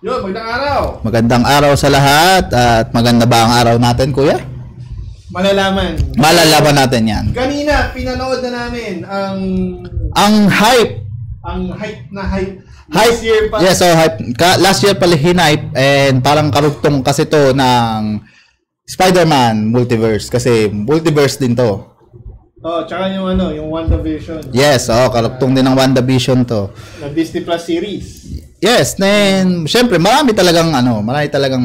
Yun, magandang araw. Magandang araw sa lahat at maganda ba ang araw natin, kuya? Malalaman natin yan. Kanina, pinanood na namin ang hype. Ang hype na hype. Last year pa. Yes, hype. Last year pala hype and parang karugtong kasi to ng Spider-Man Multiverse kasi multiverse din to. Oh, tsaka yung yung WandaVision. Yes, karugtong din ng WandaVision to. Na Disney Plus series. Yes, then syempre marami talagang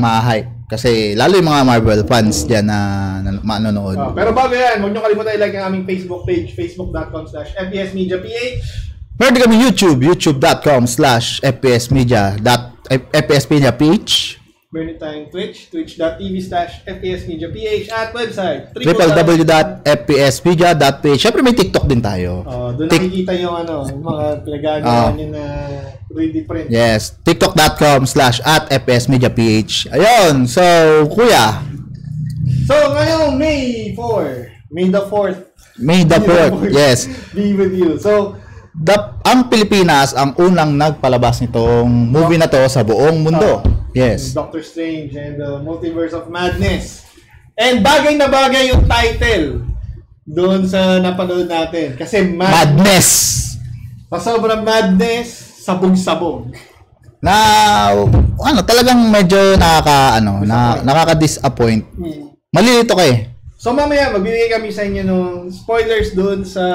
ma-hype kasi lalo yung mga Marvel fans diyan na manonood. Pero bago yan, huwag niyo kalimutan i-like ang aming Facebook page, facebook.com/fpsmediaph. Meron kami youtube.com/fpsmedia.fpsmediaph. Meron tayong Twitch, twitch.tv/fpsmediaph at website www.fpsmedia.ph. Syempre may TikTok din tayo. Doon nakikita yung mga pinagagawa niyo na 3D print. Yes, tiktok.com/@fpsmediaph. Ayun, so kuya. So ngayong May 4, May the 4th. May the 4th, yes. Be with you. So ang Pilipinas ang unang nagpalabas nitong movie na to sa buong mundo. Yes. Doctor Strange and the Multiverse of Madness. And bagay na bagay yung title doon sa napanood natin. Kasi Madness. Sa sobrang madness, sabog-sabog. Na talagang medyo nakaka-disappoint. Malilito ka eh. So mamaya magbibigay kami sa inyo ng spoilers doon sa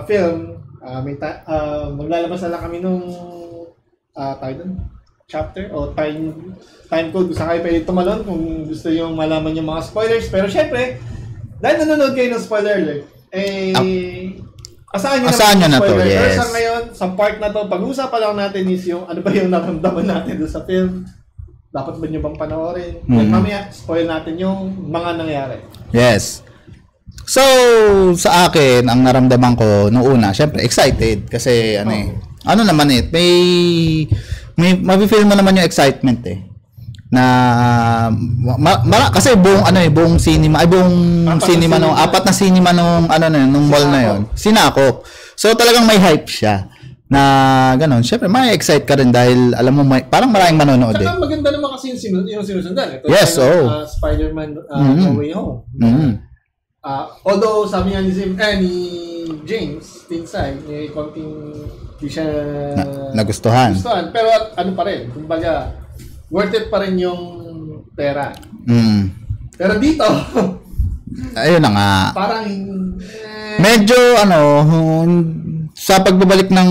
film. Maglalabas na lang kami nung chapter o time code kung saan kayo pwede tumalon kung gusto nyo malaman yung mga spoilers. Pero syempre, dahil nanonood kayo ng spoiler alert, asahan nyo na to, yes. Pero sa ngayon, sa part na to, pag-uusapan lang natin is yung ano ba yung naramdaman natin doon sa film. Dapat ba nyo bang panoorin? At mamaya, spoil natin yung mga nangyari. Yes. So, sa akin, ang naramdaman ko noong una, syempre, excited. Kasi, mafe-feel mo naman yung excitement eh. Kasi buong cinema, apat na cinema nung mall na yon. Sinakop. So, talagang may hype siya. Na gano'n, syempre, may-excite ka rin dahil, alam mo, parang maraming manonood eh. Saka maganda naman kasi yung sinusundan. Ito yes, Spider-Man No Way Home. Although sabi nga ni James Tinsay, konting di siya nagustuhan. Pero ano pa rin, kumbaga worth it pa rin yung pera. Pero dito ayun na nga. Parang medyo sa pagbabalik ng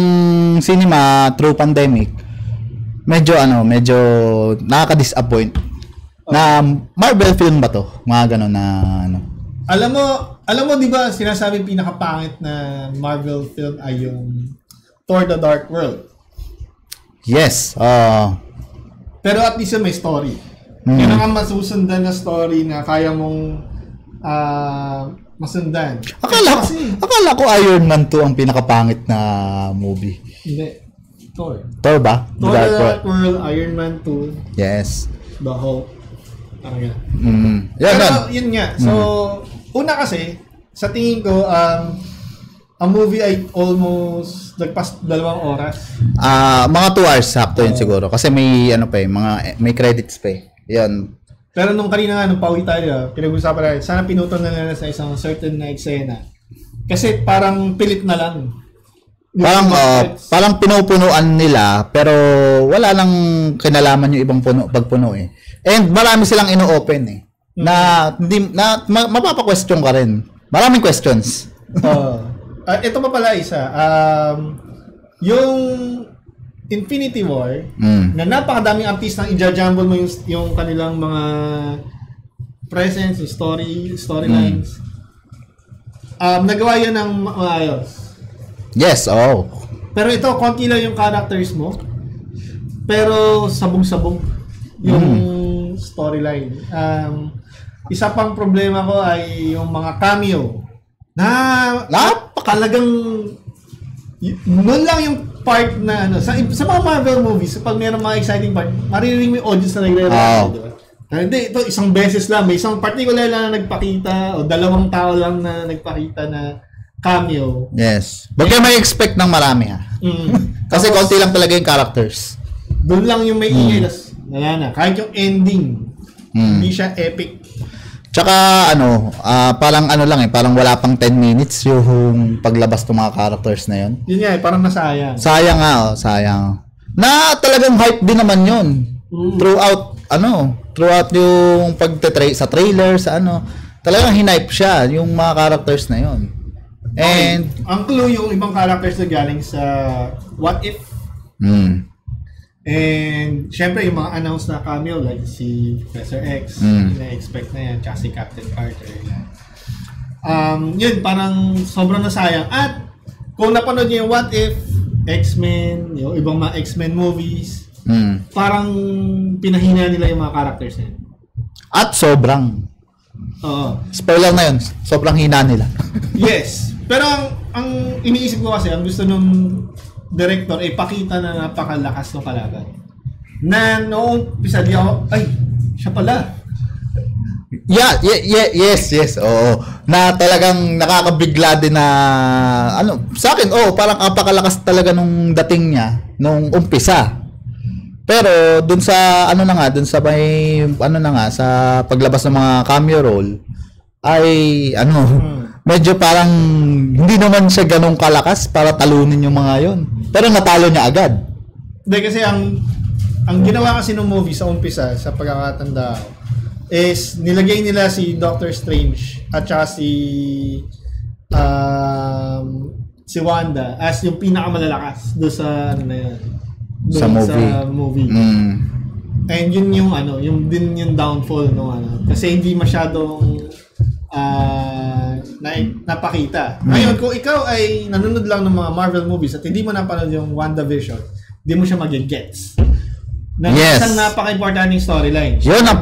cinema through pandemic, medyo nakaka-disappoint. Na Marvel film ba to? Mga gano'n na Alam mo 'di ba, sinasabi pinakapangit na Marvel film ay yung Thor: The Dark World. Yes. Pero at least may story. Yan ang masusundan na story na kaya mong masundan. Akala ko Iron Man 2 ang pinakapangit na movie. Hindi. Thor ba? Thor: The Dark World, Iron Man 2. Yes. The Hulk. Yan. Pero yun nga. So, una kasi, sa tingin ko, ang movie ay almost nagpas 2 oras. Mga 2 hours sakto yun siguro. Kasi may may credits pa eh. Yan. Pero nung kanina nga, nung pauwi tayo, pinag-usapan natin, sana pinutol na nila sa isang certain na eksena. Kasi parang pilit na lang. Parang pinupunuan nila, pero wala lang kinalaman yung ibang pagpuno eh. And marami silang ino-open eh. Mapapa-question ka rin. Maraming questions. Ito pa pala isa. Yung Infinity War, na napakadaming artistang i-jumble mo yung kanilang mga presence, storylines. Nagawa yan ng maayos. Yes, Pero ito, konti lang yung characters mo. Pero sabog-sabog yung storyline. Isa pang problema ko ay yung mga cameo. Napakalagang noon lang yung part na sa mga Marvel movies, pag mayroong mga exciting part, maririnig mo yung audience na nagre-react, di ba? Hindi, ito isang beses lang. May isang particular lang na nagpakita o 2 tao lang na nagpakita na cameo. Yes. Huwag kayo may expect ng marami ha. Kasi konti lang talaga yung characters. Doon lang yung may ingay, tas wala na. Kahit yung ending, hindi siya epic. Tsaka parang lang parang wala pang 10 minutes yung paglabas ng mga characters na yun. Yun nga, parang nasayang. Sayang nga, sayang. Na talagang hype din naman yun. Throughout yung sa trailer, sa talagang hinype siya yung mga characters na yun. And ang clue yung ibang characters na galing sa What If. And syempre yung mga announced na cameo like si Professor X, na-expect na yan, tsaka si Captain Carter. Yun, parang sobrang nasayang. At kung napanood niyo yung What If, X-Men, yung ibang mga X-Men movies, parang pinahina nila yung mga characters na yun. At sobrang. Oo. Spoiler na yun, sobrang hina nila. Yes. Pero ang iniisip ko kasi, ang gusto nung director ay pakita na napakalakas ng kalaban. Na noong umpisa di ako, ay, siya pala. Yes, oo. Na talagang nakakabigla din na, sa akin, parang napakalakas talaga nung dating niya, nung umpisa. Pero, dun sa, dun sa may, sa paglabas ng mga cameo role, ay, medyo parang hindi naman siya ganong kalakas para talunin yung mga yon. Pero natalo niya agad. Hindi kasi ang ginawa kasi ng movie sa umpisa, sa pagkakatanda is nilagay nila si Doctor Strange at saka si Wanda as yung pinakamalalakas doon sa sa movie. And yun yung yung downfall kasi hindi masyadong napakita. Ngayon, kung ikaw ay nanonood lang ng mga Marvel movies at hindi mo napanood yung WandaVision, hindi mo siya mag-gets. Isang napaka-importanting storyline. Yun ang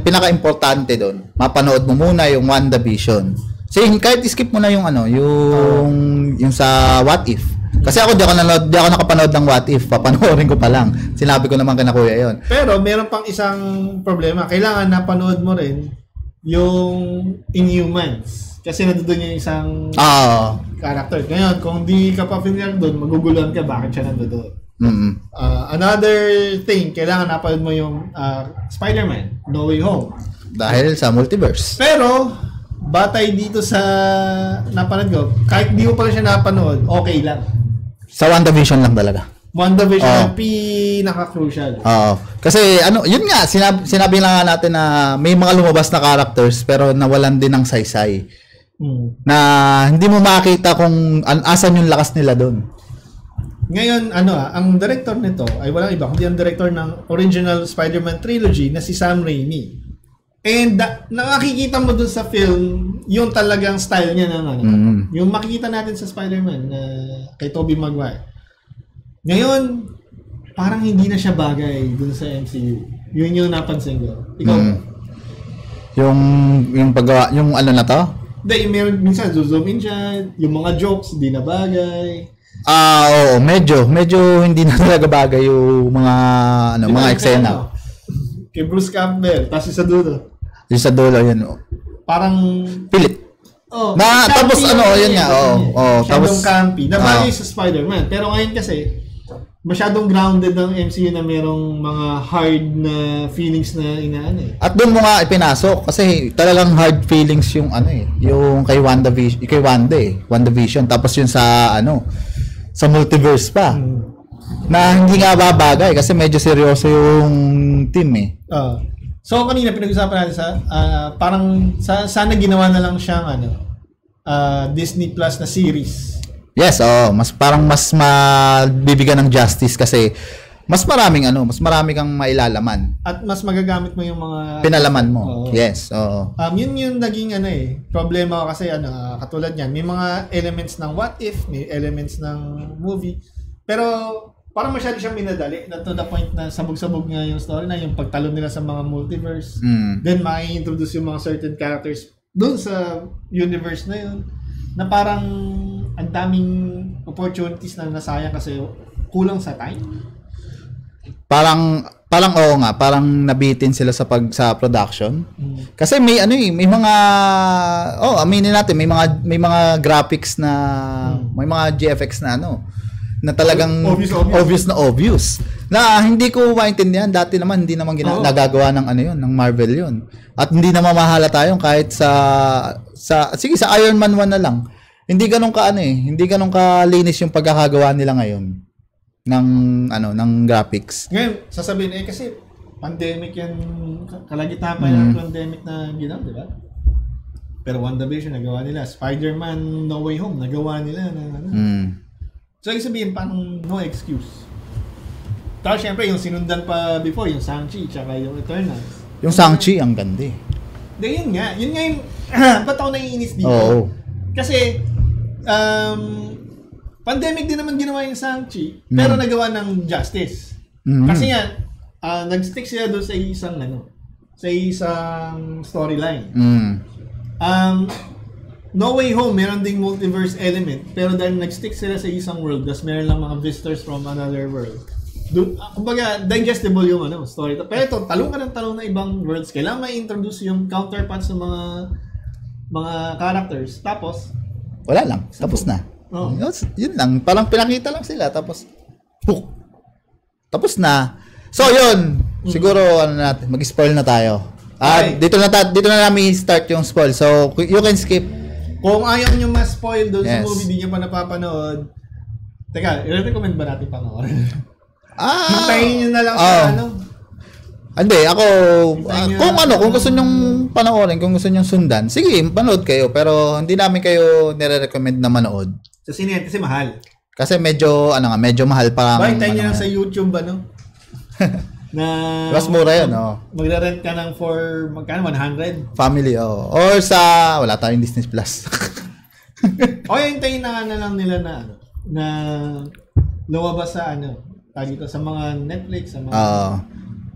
pinaka-importante doon. Mapanood mo muna yung WandaVision. Kahit skip mo na yung yung sa What If. Kasi ako di ako nakapanood ng What If, papanoorin ko pa lang. Sinabi ko naman kay Kuya yon. Pero meron pang isang problema. Kailangan napanood mo rin yung Inhumans. Kasi nandoon yung isang character. Ngayon, kung di ka pa familiar doon, maguguluhan ka bakit siya nandoon. Another thing, kailangan napanood mo yung Spider-Man, No Way Home. Dahil sa multiverse. Pero, batay dito sa napanood ko, kahit di mo pa siya napanood, okay lang. Sa WandaVision lang talaga. WandaVision ang pinaka-crucial. Kasi yun nga, sinabi lang nga natin na may mga lumabas na characters pero nawalan din ng saysay. Na hindi mo makita kung asan yung lakas nila doon. Ngayon, ang director nito ay walang iba kundi ang director ng original Spider-Man trilogy na si Sam Raimi. And nakikita mo dun sa film yung talagang style niya ng yung makikita natin sa Spider-Man na kay Tobey Maguire. Ngayon, parang hindi na siya bagay dun sa MCU. Yun yung napansin ko. Ikaw? Yung paggawa, yung na to? Hindi, minsan zoom in siya, yung mga jokes, hindi na bagay. Oo, medyo hindi na talaga bagay yung mga mga eksena. Kay Bruce Campbell, tapos sa dulo. Yung sa dulo, yun. Parang pilit. Tapos yun nga, tapos campy. Nabagay sa Spider-Man. Pero ngayon kasi, masyadong grounded ng MCU na merong mga hard na feelings na At doon mo nga ipinasok kasi talagang hard feelings yung yung kay WandaVision tapos yun sa sa multiverse pa. Na hindi nga babagay kasi medyo seryoso yung team So kanina pinag-usapan natin sa parang sana ginawa na lang siyang Disney Plus na series. Yes, mas mabibigyan ng justice kasi mas marami kang mailalaman. At mas magagamit mo yung mga pinalaman mo. Yes, oo. Yun yung naging problema kasi katulad niyan, may mga elements ng What If, may elements ng movie. Pero parang masyado siyang minadali na to the point na sabog-sabog nga yung story na yung pagtalon nila sa mga multiverse. Then mai-introduce yung mga certain characters doon sa universe na yun na parang ang daming opportunities na nasayang kasi kulang sa time. Parang oo nga, parang nabitin sila sa production. Kasi may mga aminin natin, may mga graphics na may mga GFX na na talagang obvious na obvious. Na hindi ko maintindihan. Dati naman, hindi naman nagagawa ng ano yun, ng Marvel yun. At hindi naman mahala tayo kahit sige, sa Iron Man 1 na lang. Hindi ganun ka hindi ganun kalinis yung pagkakagawa nila ngayon ng graphics. Ngayon, sasabihin kasi pandemic yan, kalagitnaan pa yung pandemic na ginawa, di ba? Pero WandaVision nagawa nila, Spider-Man No Way Home nagawa nila So, ibig sabihin, parang no excuse. Tapos, syempre, yung sinundan pa before, yung Shang-Chi, tsaka yung Eternals. Yung Shang-Chi, ang ganda eh. Yun nga yung, ba't ako naiinis dito? Oo. Kasi, pandemic din naman ginawa yung Shang-Chi, pero nagawa ng justice. Kasi nga, nag-stick sila doon sa isang storyline. No Way Home, meron ding multiverse element, pero dahil nag-stick sila sa isang world, tas meron lang mga visitors from another world. Kumbaga, digestible yung story. Pero ito, talong ka ng talong na ibang worlds. Kailangan may introduce yung counterparts ng mga characters. Tapos, wala lang. Tapos na. Oh. Yun lang. Parang pinakita lang sila. Tapos, tapos na. So, yun. Siguro, mag-spoil na tayo. Dito na namin start yung spoil. So, you can skip. Kung ayaw nyo ma-spoil doon sa movie, di nyo pa napapanood. Teka, i-recommend ba natin panoorin? Hintayin nyo na lang sa Hindi, ako, kung gusto nyong panoorin, kung gusto nyong sundan, sige, panood kayo. Pero hindi namin kayo nire-recommend na manood. Sa sine kasi mahal. Kasi medyo mahal pa. Hintayin nyo lang sa YouTube ba, na mas mura yun, magre-rent ka ng for magkano 100 family or sa wala tayong Disney Plus. Hintayin na lang nila na lumabas sa dito sa mga Netflix, sa mga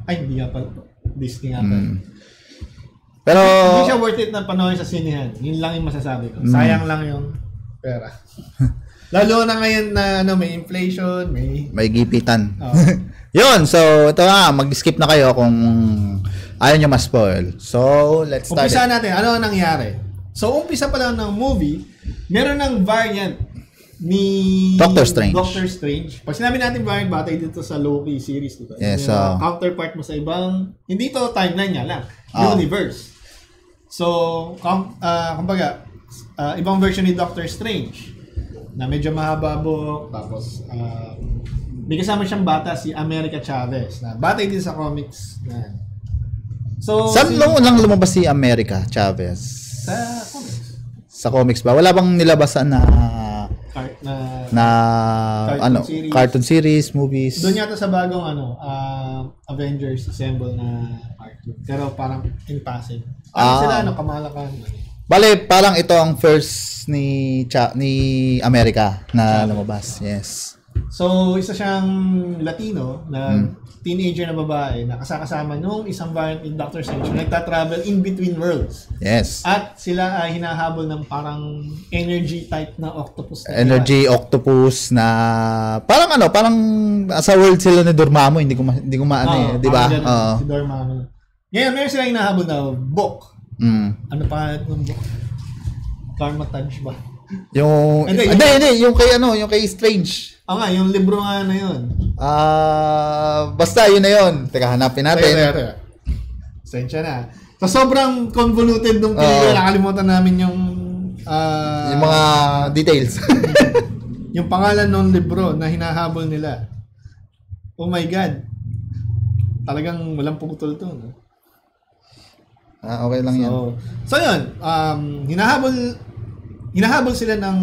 hindi nga pala Disney nga pala. Pero hindi siya worth it na panoorin sa sinehan. Yun lang yung masasabi ko. Sayang lang yung pera. Lalo na ngayon na may inflation, may gipitan. Yun, so ito na, mag-skip na kayo kung ayaw nyo ma-spoil. So, let's start. Umpisa natin, ano ang nangyari? So, umpisa pa lang ng movie, meron ng variant ni Doctor Strange. Pag sinabi natin variant, batay dito sa Loki series, diba? Yes, counterpart mo sa ibang, hindi to timeline niya lang, universe. So, kumbaga, ibang version ni Doctor Strange na medyo mahaba buhok, tapos may kasama siyang bata, si America Chavez, na batay din sa comics. So, saan lang lumabas si America Chavez? Sa comics. Sa comics ba? Wala bang nilabasan cartoon series, movies? Doon yata sa bagong Avengers Assemble na cartoon. Pero parang in passing. Sila Kamala Khan. Bale, parang ito ang first ni America na lumabas. Yes. So, isa siyang Latino na teenager na babae na kasama nung isang variant in Doctor Strange na nagta-travel in between worlds. Yes. At sila ay hinahabol ng parang energy type na octopus. Octopus na parang sa world sila ni Dormammu, hindi ko di ba? Si Dormammu. Ngayon, meron silang hinahabol na book. Ano pa ng book? Karmatage ba? Hindi, yung kay Strange. Yung libro nga na yun. Basta yun na yun. Teka, hanapin natin. Teka. Sensya na. So, sobrang convoluted nung pelikula. Nakalimutan namin yung mga details. yung pangalan ng libro na hinahabol nila. Oh my God. Talagang walang putol to. No? Okay lang yan. So yun. Hinahabol sila ng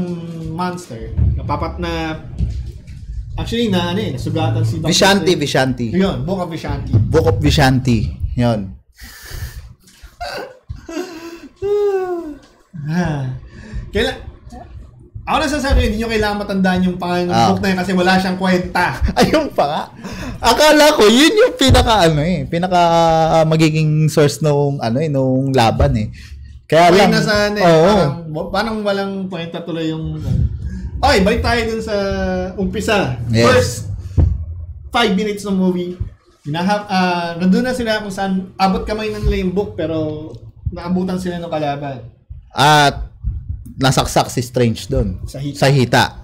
monster. Napapat na actually nasugatan si Dr. Vishanti. Yun, Book of Vishanti. Book of Vishanti. Yun. Ako nasasabi, hindi nyo kailangan matandaan yung pangalan ng book na yun kasi wala siyang kwenta. Ayun pa nga. Akala ko, yun yung pinaka magiging source nung laban eh. Kaya lang. Parang walang kwenta tuloy yung okay, balik tayo dun sa umpisa. Yes. First 5 minutes ng movie. Nandun na sila kung saan abot kamay ng nila yung book pero naabutan sila ng kalaban. At nasaksak si Strange doon. Sa hita.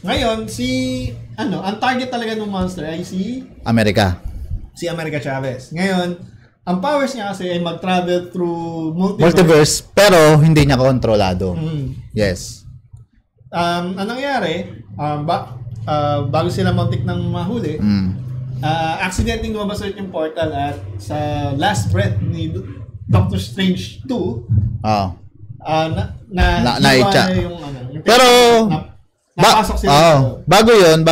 Ngayon, ang target talaga ng monster ay si America. America Chavez. Ngayon, ang powers niya kasi ay mag-travel through Multiverse, pero hindi niya kontrolado. Yes. Anong nangyari, bago sila muntik ng mahuli, accidentally lumabas ulit yung portal at sa last breath ni Doctor Strange 2, naitsa. Yung pero napasok sila. Bago yun,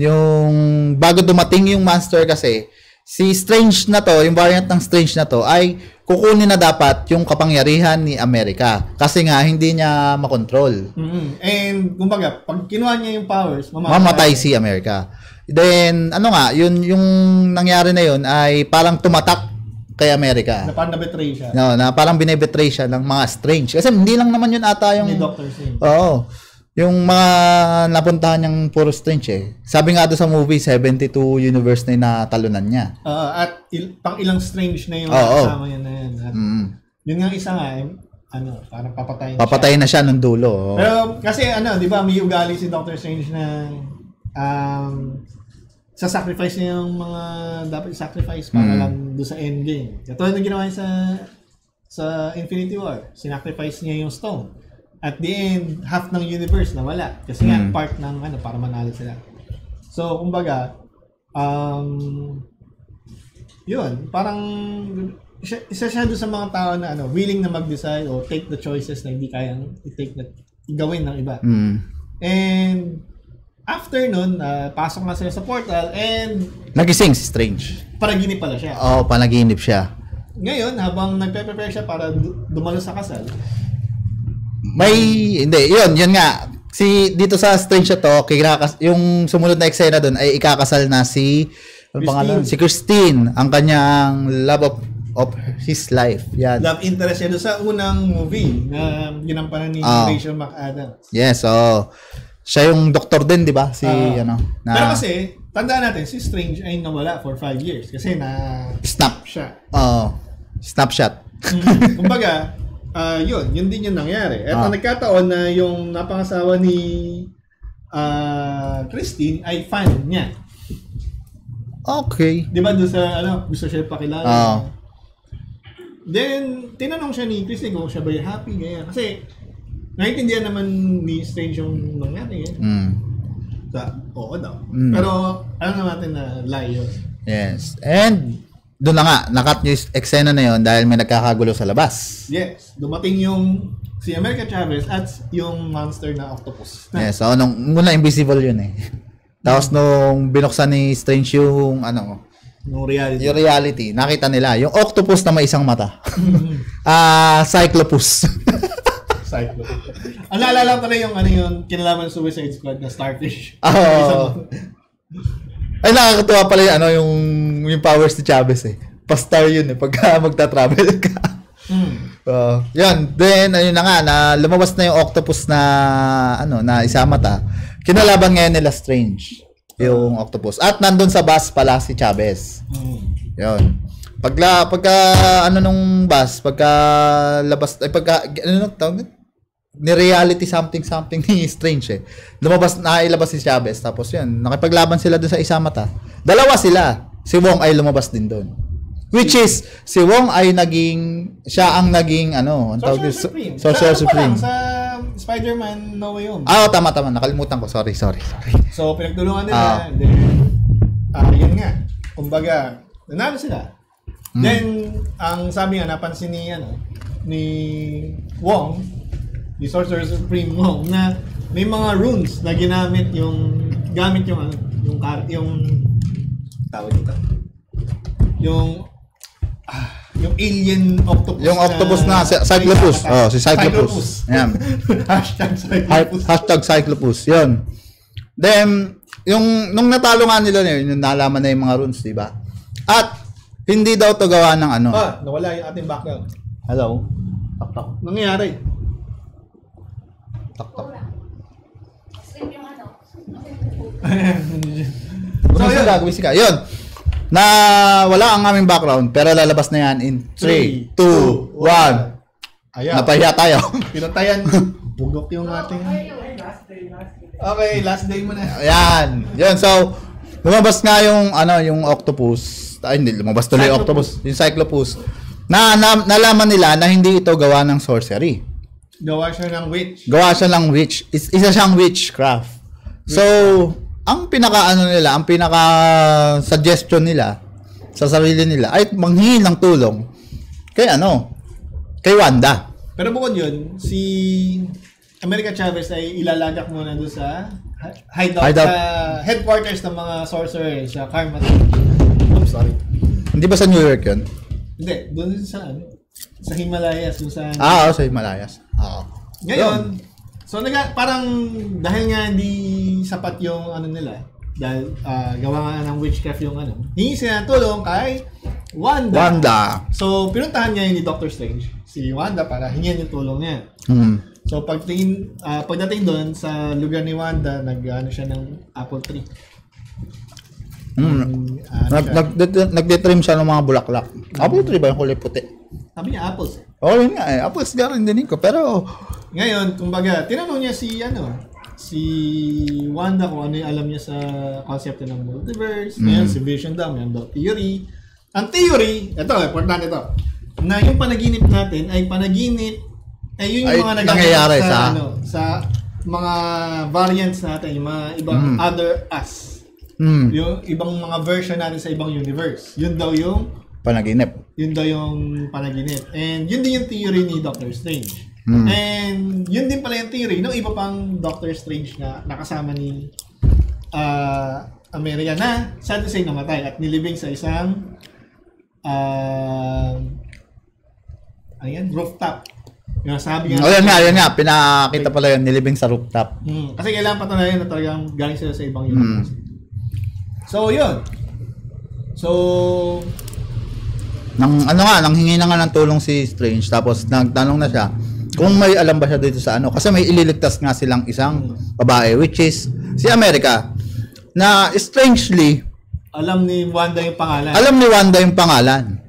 yung bago dumating yung monster kasi, si Strange na to, yung variant ng Strange na to, ay kukunin na dapat yung kapangyarihan ni America. Kasi nga, hindi niya makontrol. And, kumbaga, pag kinuha niya yung powers, mamatay si America. Then, yung nangyari na yun ay parang tumatak kay America. Na parang na-betray siya. No, na parang binebetray siya ng mga Strange. Kasi hindi lang naman yun ata yung... Ni Doctor Strange. Oo. Yung mga napuntahan niyang puro Strange eh. Sabi nga doon sa movie, 72 universe na yung natalunan niya. At pang ilang Strange na yung kasama niya na yan. At yun nga isa nga, parang papatayin na siya nung dulo. Pero kasi di ba, may ugali si Doctor Strange na sacrifice niya yung mga dapat i-sacrifice para lang doon sa endgame. Katulad ng ginawa niya sa Infinity War. Sinacrifice niya yung stone. At the end, half ng universe na wala. Kasi nga, part ng para manalo sila. So, kumbaga, yun, parang isa siya doon sa mga tao na willing na mag-decide o take the choices na hindi kayang gawin ng iba. And after nun, pasok na sila sa portal and nagising si Strange. Panaginip pala siya. Oo, panaginip siya. Ngayon, habang nagpe-prepare siya para dumalo sa kasal, yun nga. Dito sa Strange to, yung sumunod na eksena doon ay ikakasal na si Christine, ang kanyang love of his life. Yan. Love interest siya doon sa unang movie na ginampanan ni Rachel McAdams. Yes, siya yung doktor din, di ba? Pero kasi, tandaan natin, si Strange ay nawala for 5 years kasi snap siya. Snapshot. Kumbaga, yun din yung nangyari. At ang nagkataon na yung napangasawa ni Christine ay fan niya. Okay. Di ba doon sa, gusto siya pakilala. Then, tinanong siya ni Christine kung siya ba happy, ganyan. Kasi, naiintindihan naman ni Strange yung nangyari. Oo daw. Pero, alam natin na lie yun. Yes. And, doon na nga, nakat yung eksena na yun dahil may nagkakagulo sa labas. Yes. Dumating si America Chavez at yung monster na octopus. Yes. So, muna invisible yun eh. Tapos nung binuksan ni Strange yung Yung reality, nakita nila yung octopus na may isang mata. Cyclopus. Ang naalala ko na yung kinalaman sa Suicide Squad na starfish. Ay, nakakatuwa pala yung powers ni Chavez eh. Pa-star yun eh, pagka magta-travel ka. Yan. Then, ayun na nga, lumabas na yung octopus na isa mata. Kinalaban ngayon nila Strange, yung octopus. At nandun sa bus pala si Chavez. Yun. Pagka nung bus, ni reality something ni Strange eh. Nailabas si Chavez. Tapos yun, nakipaglaban sila dun sa isa mata. Dalawa sila. Si Wong ay lumabas din dun. Which is, si Wong ay siya ang naging Sorcerer Supreme. Sa Spider-Man No Way Home. Tama. Nakalimutan ko. Sorry. So, pinagtulungan nila. Then, yun nga. Kumbaga, nanalo sila. Then, ang sabi nga, napansin ni Wong, ni Sorcerer Supreme Wong, na may mga runes na gamit yung tawag dito. Yung alien octopus. Yung octopus na Cyclopus. Si Cyclopus. Ayan. Hashtag Cyclopus. Yun. Then, nung natalo nga nila yung nalaman na yung mga runes, di ba? At, hindi daw to gawa ng nawala yung ating background. Hello? Tak. Nangyari? Tak. So, yun. Na wala ang aming background, pero lalabas na yan in 3, 2, 1. Ayan. Napahiya tayo. Pinatayan. Bugok yung ating... Okay, last day mo na. Ayan. Yun, so, lumabas nga yung, yung octopus. Ay, hindi, lumabas tuloy yung octopus. Yung cyclopus. Nalaman nila na hindi ito gawa ng sorcery. Gawa siya ng witch. Gawa siya ng witch. Isa siyang witchcraft. So, ang pinaka suggestion nila sa sarili nila ay manghingi ng tulong kay Wanda. Pero bukod yun, si America Chavez ay ilalagak muna doon sa hideout, sa headquarters ng mga sorcerers sa Karma. Oops, sorry. Hindi ba sa New York yun? Hindi, doon sa Himalayas, doon sa sa Himalayas. Ngayon, so parang dahil nga hindi sapat yung nila, dahil gawa nga ng witchcraft yung hingi sila ng tulong kay Wanda. So, pinuntahan niya ni Doctor Strange, si Wanda, para hingin yung tulong niya. So, pagdating doon sa lugar ni Wanda, siya ng apple tree. Nagde-trim siya ng mga bulaklak. Apple tree ba yung kulay puti? Sabi niya apples. Yun nga eh. Apples nga rin din ko. Pero, ngayon, kumbaga, tinanong niya si Wanda kung ano yung alam niya sa concept ng multiverse. Ngayon, si Vision daw, may daw theory. Ang theory, ito, importante ito, na yung panaginip natin ay yun yung mga nangyayari sa mga variants natin, yung mga ibang other us. Yung ibang mga version natin sa ibang universe. Yun daw yung panaginip. Yun daw yung panaginip. And yun din yung theory ni Doctor Strange. And yun din pala yung theory ng iba pang Doctor Strange na nakasama ni America na sad to say namatay at nilibing sa isang rooftop. Yung sabi nga. Yun nga. Pinakita pala yun, nilibing sa rooftop. Kasi kailangan patunayan na talagang galing sila sa ibang universe. So, yun. So, nang hingi na nga ng tulong si Strange, tapos nagtanong na siya kung may alam ba siya dito sa kasi may ililigtas nga silang isang babae, which is si America, na strangely, alam ni Wanda yung pangalan.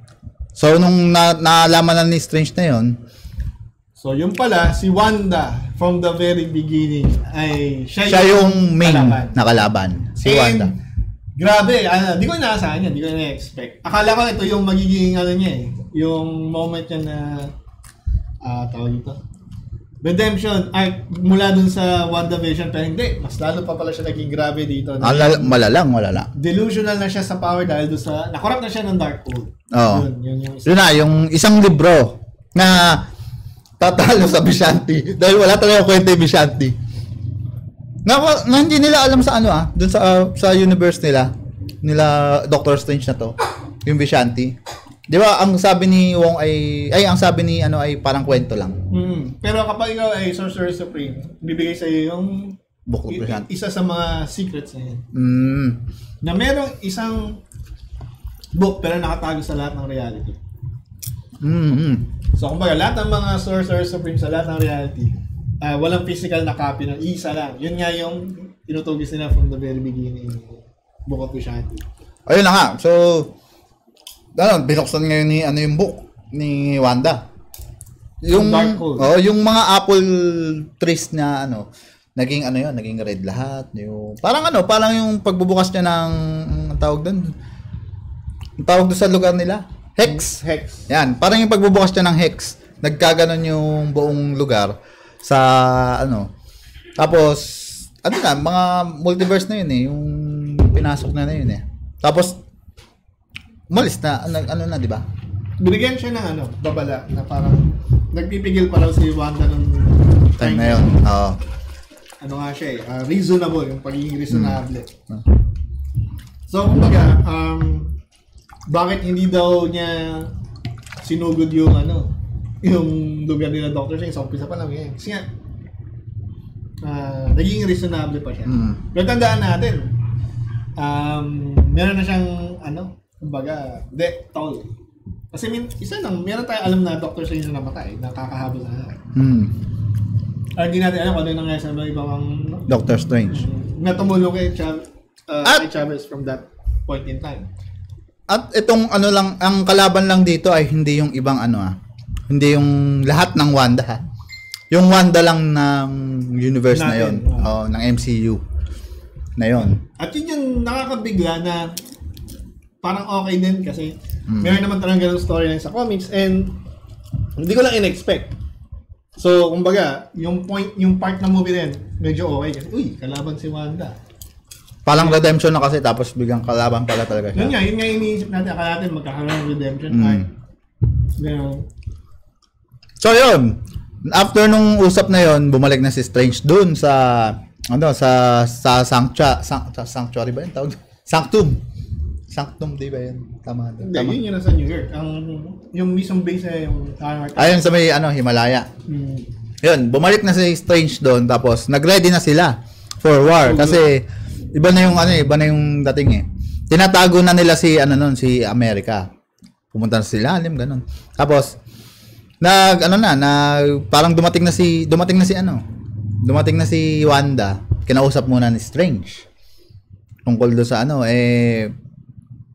So, nung naalaman na ni Strange na yun, so, yung pala, si Wanda, from the very beginning, ay siya yung main nakalaban. Si Wanda. Grabe, di ko inaasahan yan, di ko na-expect. Akala ko ito yung magiging niya yung moment niya na tawag ito, redemption arc mula dun sa WandaVision, pero hindi, mas lalo pa pala siya naging grabe dito. Malala. Delusional na siya sa power dahil dun sa, nakorap na siya ng Darkhold. Yun yung isang libro na tatalo sa Vishanti dahil wala talaga kwenta yung Vishanti. Na hindi nila alam sa dun sa universe nila Doctor Strange na to, yung Vishanti. 'Di ba, ang sabi ni Wong ay parang kwento lang. Pero kapag ikaw ay Sorcerer Supreme, bibigay sa iyo yung Book of Vishanti. Isa sa mga secrets na yan. Na merong isang book pero nakatago sa lahat ng reality. So, kumbaga, lahat ng mga Sorcerer Supreme sa lahat ng reality, walang physical na copy ng isa lang. Yun nga yung tinutugis nila from the very beginning, Book of Vishanti. Ayun na nga. So, binuksan ngayon ni yung book ni Wanda. Yung yung mga apple trees na naging naging red lahat. Yung parang yung pagbubukas niya ng tawag doon sa lugar nila. Hex. Yan, parang yung pagbubukas niya ng hex. Nagkaganon yung buong lugar sa Tapos mga multiverse na yun yung pinasok na yun Tapos umalis na di ba? Binigyan siya ng babala na parang nagpipigil pa raw si Wanda nung time na yun. Oo. Nga siya reasonable, yung pagiging reasonable. So, kumbaga, bakit hindi daw niya sinugod yung yung lugar nila Doctor Strange? So, umpisa pa lang yan. Kasi nga, naging reasonable pa siya. Pero tandaan natin, meron na siyang kumbaga, death toll. Kasi meron tayong alam na Doctor Strange na namatay, nakakahabol na. Hindi natin alam kung ano nangyari sa ibang Doctor Strange. Na tumulong kay Chavez from that point in time. At itong ang kalaban lang dito ay hindi yung ibang hindi yung lahat ng Wanda Yung Wanda lang ng universe na Natin, yon, ng MCU na yon. At yun yung nakakabigla na parang okay din kasi meron naman talagang ganung storyline sa comics and hindi ko lang in-expect. So, kumbaga, yung part ng movie din, medyo okay kasi, kalaban si Wanda. Parang redemption na kasi tapos biglang kalaban pala talaga siya. Yun nga iniisip natin, akala natin magkakaroon ng redemption arc. Ganun. So, yun. After nung usap na yon, bumalik na si Strange dun sa Sanctuary ba yun? Sanctum, di ba yun? Tama. Hindi, yun nasa New York. Yung mismong base na yung ayun sa may Himalaya. Yun, bumalik na si Strange doon tapos nag-ready na sila for war kasi iba na yung dating eh. Tinatago na nila si Amerika. Pumunta na sila, ganun. Tapos parang dumating na si Wanda, kinausap muna ni Strange. Tungkol do sa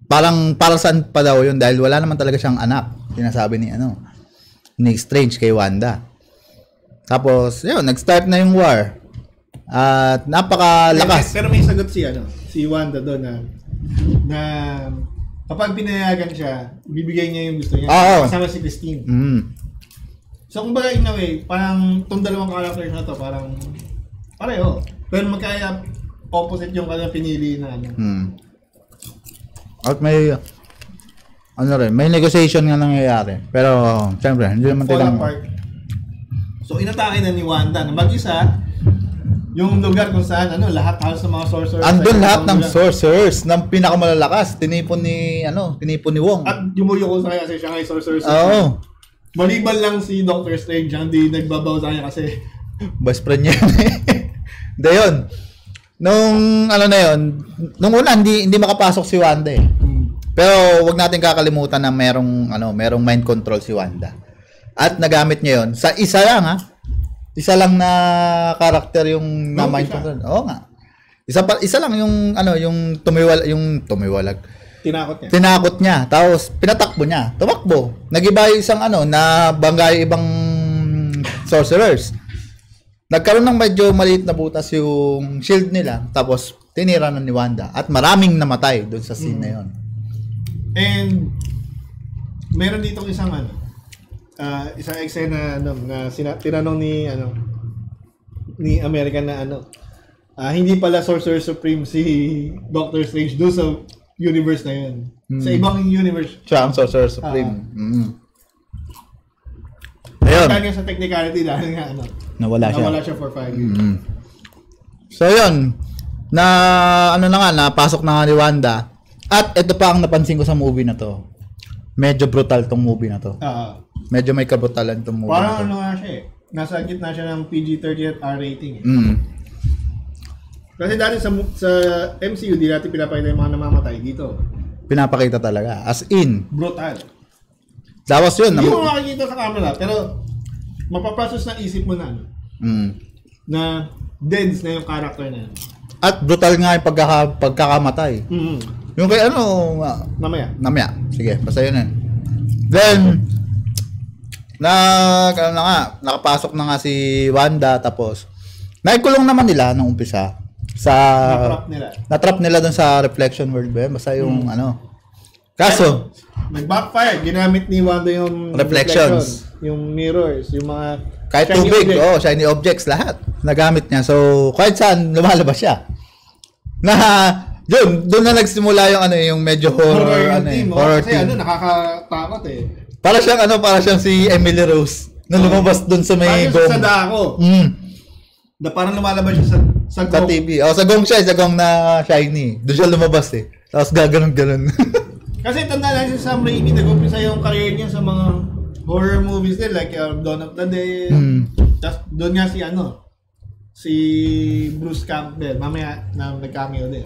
parang para saan pa daw yun dahil wala naman talaga siyang anak. Sinasabi ni Strange kay Wanda. Tapos, yun, nag-start na yung war. At napakalakas. Pero may sagot si Wanda doon na kapag pinayagan siya, bibigay niya yung gusto niya. Kasama si Christine. So, kumbaga in a way, parang itong dalawang characters na to, parang pareho. Pero magkaya opposite yung kanilang pinili na At may may negotiation nga nangyayari. Pero, siyempre, hindi naman So, inatake na ni Wanda na mag-isa yung lugar kung saan, lahat halos ng mga sorcerers. Andun lahat ng sorcerers ng pinakamalalakas. Tinipon ni Wong. At yumuyo ko sa kanya kasi siya ngay sorcerers. Oo. Maliban lang si Doctor Strange, hindi nagbabaw sa kanya kasi best friend niya. De yun. Nung nung una hindi makapasok si Wanda eh. Pero wag natin kakalimutan na merong mind control si Wanda. At nagamit niya yun sa isa lang na karakter yung na mind control. Oo nga. Isa lang yung yung tumiwalag. Tinakot niya. Tapos pinatakbo niya. Tumakbo. Nagiba yung isang na bangga yung ibang sorcerers. Nagkaroon ng medyo maliit na butas yung shield nila. Tapos tinira na ni Wanda. At maraming namatay doon sa scene na yun. And meron dito isang isang eksena na tinanong ni American na hindi pala Sorcerer Supreme si Doctor Strange doon sa universe na yun. Sa ibang universe. Siya ang Sorcerer Supreme. Ayun. Kaya sa technicality dahil nga nawala siya for 5 years. So yun, napasok na nga ni Wanda. At ito pa ang napansin ko sa movie na to. Medyo brutal tong movie na to. Medyo may kabrutalan tong movie. Parang nga siya eh. Nasa gitna siya ng PG-13 at R rating eh. Kasi dati sa MCU, di natin pinapakita yung mga namamatay dito. Pinapakita talaga. As in. Brutal. Tapos yun. Hindi mo makikita sa camera, pero mapaprocess ng isip mo na dense na yung character na yun. At brutal nga yung pagkakamatay. Yung kay Namaya. Sige, basta yun eh. Then, nakapasok na nga si Wanda, tapos, naikulong naman nila nung umpisa. Na-trap nila dun sa reflection world ba yun? Basta yung kaso nag-backfire, ginamit ni Wanda yung reflections, yung mirrors, yung mga kahit tubig, shiny objects, lahat nagamit niya. So kahit saan lumalabas siya. Doon na nagsimula yung medyo horror kasi nakakatakot eh. Para siyang si Emily Rose na lumabas doon sa may gong. Sa dako. Na parang lumalabas siya sa gong. Sa TV. Sa gong siya. Sa gong na shiny. Doon siya lumabas eh. Tapos gaganon-ganon. Kasi tanda lang si Sam Raimi, nag-umpisa yung career niya sa mga horror movies din like Dawn of the Dead. Tapos doon nga si Bruce Campbell. Mamaya na nag-cameo din.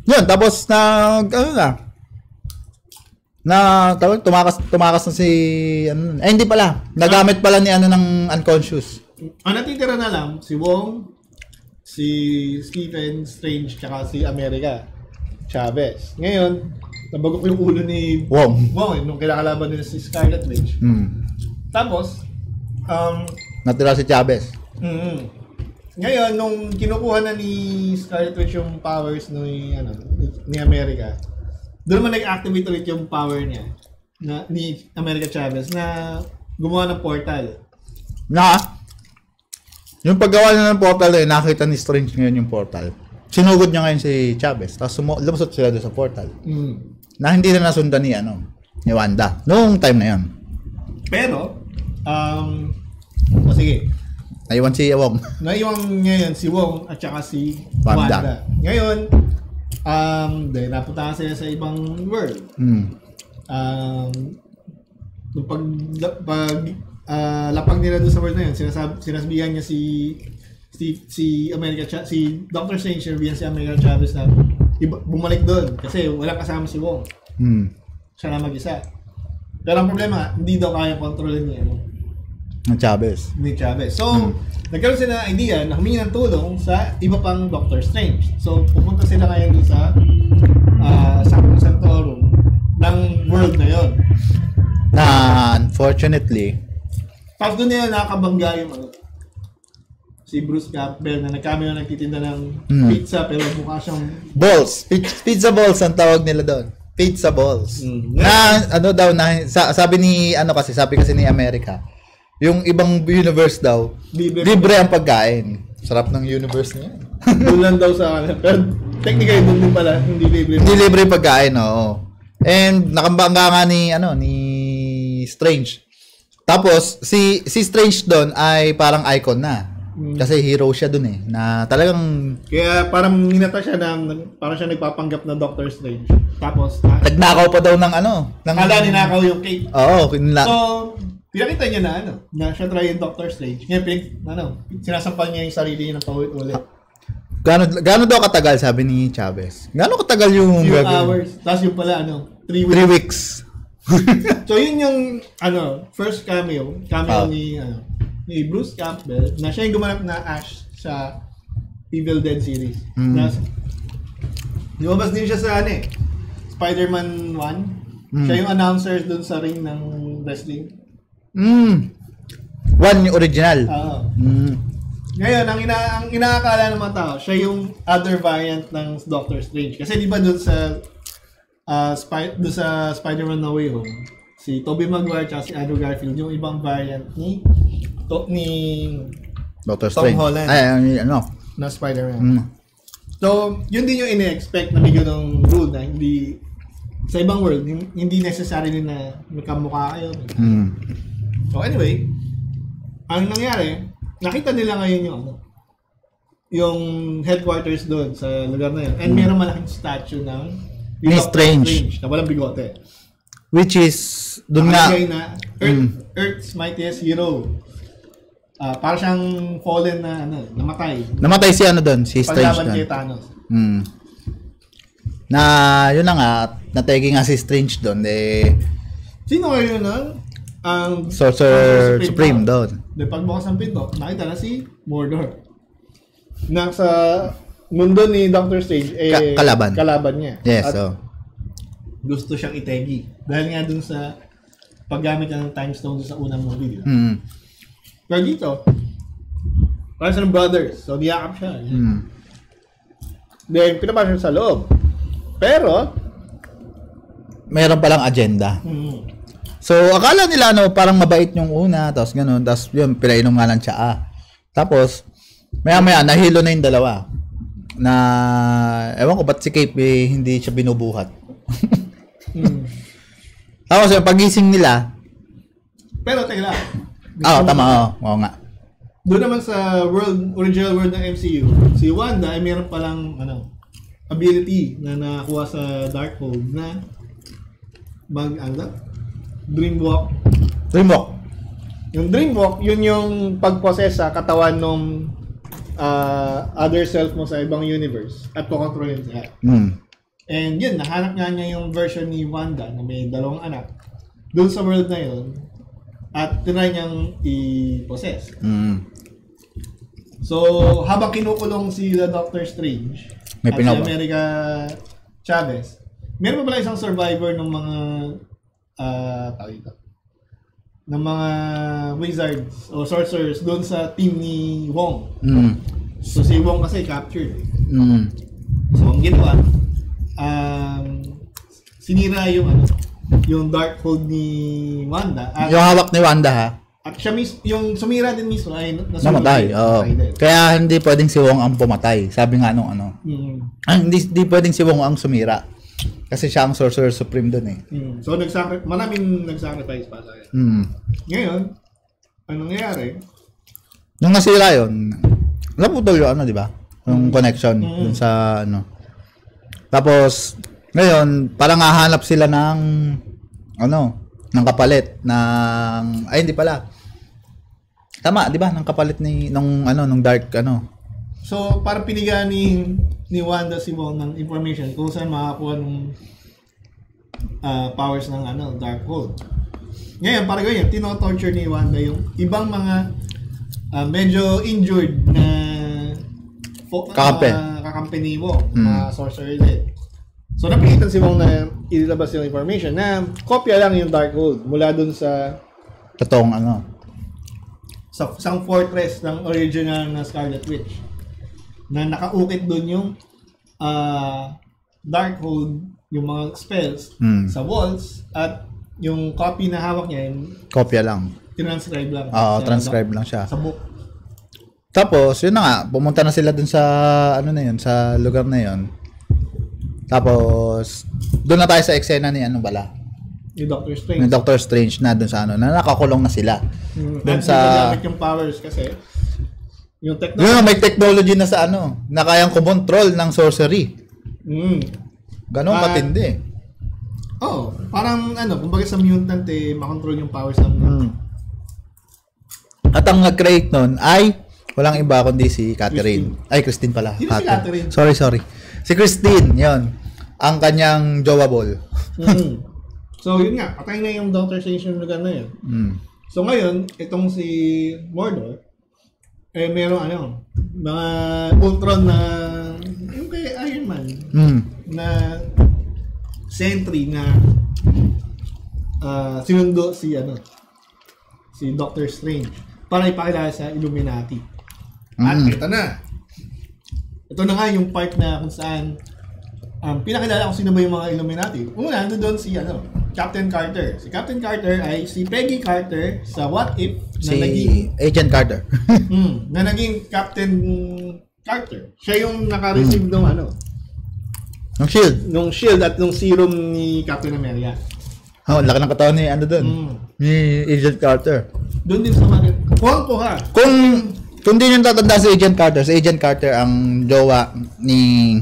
Yun, tapos tumakas na si hindi pala. Nagamit pala ni ng unconscious. Ang natitira na lang, si Wong, si Stephen Strange, tsaka si America Chavez. Ngayon, nabagok yung ulo ni Wong nung kinakalaban nila si Scarlet Witch. Tapos, Natira si Chavez. Ngayon, nung kinukuha na ni Scarlet Witch yung powers ni America, doon naman nag-activate ulit yung power niya ni America Chavez na gumawa ng portal. Yung paggawa niya ng portal, nakita ni Strange ngayon yung portal. Sinugod niya ngayon si Chavez, tapos lumusot sila doon sa portal. Na hindi na nasundan ni Wanda. Noong time na yun. Pero, sige. Naiwan si Wong. Naiwan ngayon si Wong at saka si Wanda. Ngayon, napunta sila sa ibang world. Nung lapag nila doon sa world na yun, sinasabihan niya si Dr. Strange, sinasabihan si America Chavez na bumalik doon kasi walang kasama si Wong. Siya na mag-isa. Pero ang problema, hindi daw kaya kontrolin niya Ni Chavez. So, nagkaroon sila ng idea na humingi ng tulong sa iba pang Doctor Strange. So, pupunta sila ngayon doon sa Sanctorum ng world na yon. Na unfortunately, tapos doon nila nakakabangga yung si Bruce Campbell na nagkamera nagtitinda ng pizza pero mukha siyang balls. Pizza balls ang tawag nila doon. Pizza balls. Na sabi kasi ni America, yung ibang universe daw, libre ang pagkain. Sarap ng universe niya. Doon lang daw sa kanila. Pero technically doon din pala, hindi libre. Hindi libre yung pagkain, oo. And nakabangga nga ni Strange. Tapos si Strange doon ay parang icon na. Kasi hero siya doon na talagang kaya parang minata siya parang siya nagpapanggap na Doctor Strange. Tapos nagnakaw pa daw ng kala ninakaw yung cake. Oo, so pinakita niya na siya try yung Doctor Strange. Ngayon sinasampal niya yung sarili niya ng paulit-ulit. Gaano daw katagal, sabi ni Chavez? Gaano katagal yung few hours. Tapos yung pala 3 weeks. 3 weeks. So yun yung first cameo ni Bruce Campbell na siya yung gumanap na Ash sa Evil Dead series. Lumabas din siya sa Spider-Man 1. Siya yung announcer dun sa ring ng wrestling. 1 yung original. Ngayon, ang inaakala ng mga tao, siya yung other variant ng Doctor Strange. Kasi di ba dun sa Spider-Man No Way Home, si Tobey Maguire at si Andrew Garfield, yung ibang variant ni Dr. Tom Strange. Holland. Na Spider-Man. So, yun din yung ine-expect na bigyan ng rule na hindi sa ibang world, hindi necessarily na may kamukha kayo. So anyway, ang nangyari, nakita nila ngayon yung headquarters doon sa lugar na yun. And mayroong malaking statue ng Strange na walang bigote. Which is, doon nga, na Earth's mightiest hero. Para siyang fallen na namatay. Namatay si doon, si Strange Paglaban doon. kay Thanos. Na, yun na nga, nategi nga si Strange doon, Sino kayo ang Sorcerer Supreme doon. Pagbukas ng pinto, nakita na si Mordor. Nasa mundo ni Doctor Strange, kalaban niya. Yes, at gusto siyang itegi. Dahil nga dun sa paggamit niya ng Time Stone sa unang movie. Diba? Pero dito, parang siya ng brothers. So, diyakap siya. Then, pinapasok siya sa loob. Pero, mayroon palang agenda. So, akala nila, parang mabait yung una, tapos gano'n, tapos yun, pinainom nga ng tsaa. Tapos, maya-maya, nahilo na yung dalawa. Na, ewan ko, ba't si Cape hindi siya binubuhat? Tapos, yung pagising nila, pero, teka lang. tama, oo nga. Doon naman sa original world ng MCU, si Wanda ay meron palang ability na nakuha sa Darkhold na Dreamwalk. Yung Dreamwalk, yun yung pag-possess sa katawan ng other self mo sa ibang universe at kukontrolin siya. And yun, nahanap nga niya yung version ni Wanda na may 2 anak doon sa world na yun. At tinry niyang i-possess. So, habang kinukulong si Doctor Strange at si America Chavez, meron pa pala isang survivor ng mga ng mga wizards o sorcerers doon sa team ni Wong. So si Wong kasi captured. So ang ginawa, sinira yung Darkhold ni Wanda. At, yung hawak ni Wanda ha? At siya yung sumira din mismo ay namatay. Oo. Kaya hindi pwedeng si Wong ang pumatay. Sabi nga nung hindi pwedeng si Wong ang sumira. Kasi siya ang Sorcerer Supreme doon eh. So maraming nag-sacrifice pa sa kanya. Ngayon, anong nangyayari? Nung nasira yun, naputol yung di ba? Yung connection dun sa Tapos, ngayon, parang hahanap sila ng ng kapalit ng hindi pala. Tama, 'di ba? Ng kapalit nung dark So, parang pinigaan ni Wanda si Wong ng information kung saan makakuha ng powers ng Darkhold. Ngayon, parang ganyan, tino-torture ni Wanda yung ibang mga medyo injured na kakampi ni Wong, mga sorcerer din. So, napilitan si Wong na ilabas yung information na kopya lang yung Darkhold mula dun sa totoong sa isang fortress ng original na Scarlet Witch na nakaukit dun yung Darkhold, yung mga spells sa walls, at yung copy na hawak niya kopya lang. Transcribe lang. Transcribe lang siya. Sa book. Tapos, yun na nga, pumunta na sila dun sa sa lugar na yun. Tapos, doon na tayo sa eksena ni Ni Doctor Strange. Ni Doctor Strange na doon sa na nakakulong na sila. Doon sa yung powers kasi yung technology. May technology na sa na kayang kumontrol ng sorcery. Ganon katindi. Parang kumbaga sa mutant makontrol yung powers ng mutant. At ang nag-create nun ay walang iba kundi si Catherine. Christine pala. Si Catherine. Sorry. Si Christine, yon. Ang kanyang jowable. So, yun nga. Patay na yung Doctor Strange yung lugar na yun. So, ngayon, itong si Mordor, merong mga Ultron na, yung kay Iron Man, na sentry na sinundo si Doctor Strange para ipakilala sa Illuminati. At ito na. Ito na nga yung part na kung saan pinakilala ko sino ba yung mga Illuminati. Una, doon si Captain Carter. Si Captain Carter ay si Peggy Carter sa What If na naging Agent Carter. Na naging Captain Carter. Siya yung naka-receive ng ng shield at ng serum ni Captain America. Laki ng katawan ni doon. Ni Agent Carter. Doon din sa mga kuha. Kung di nyo tatanda si Agent Carter ang jowa ni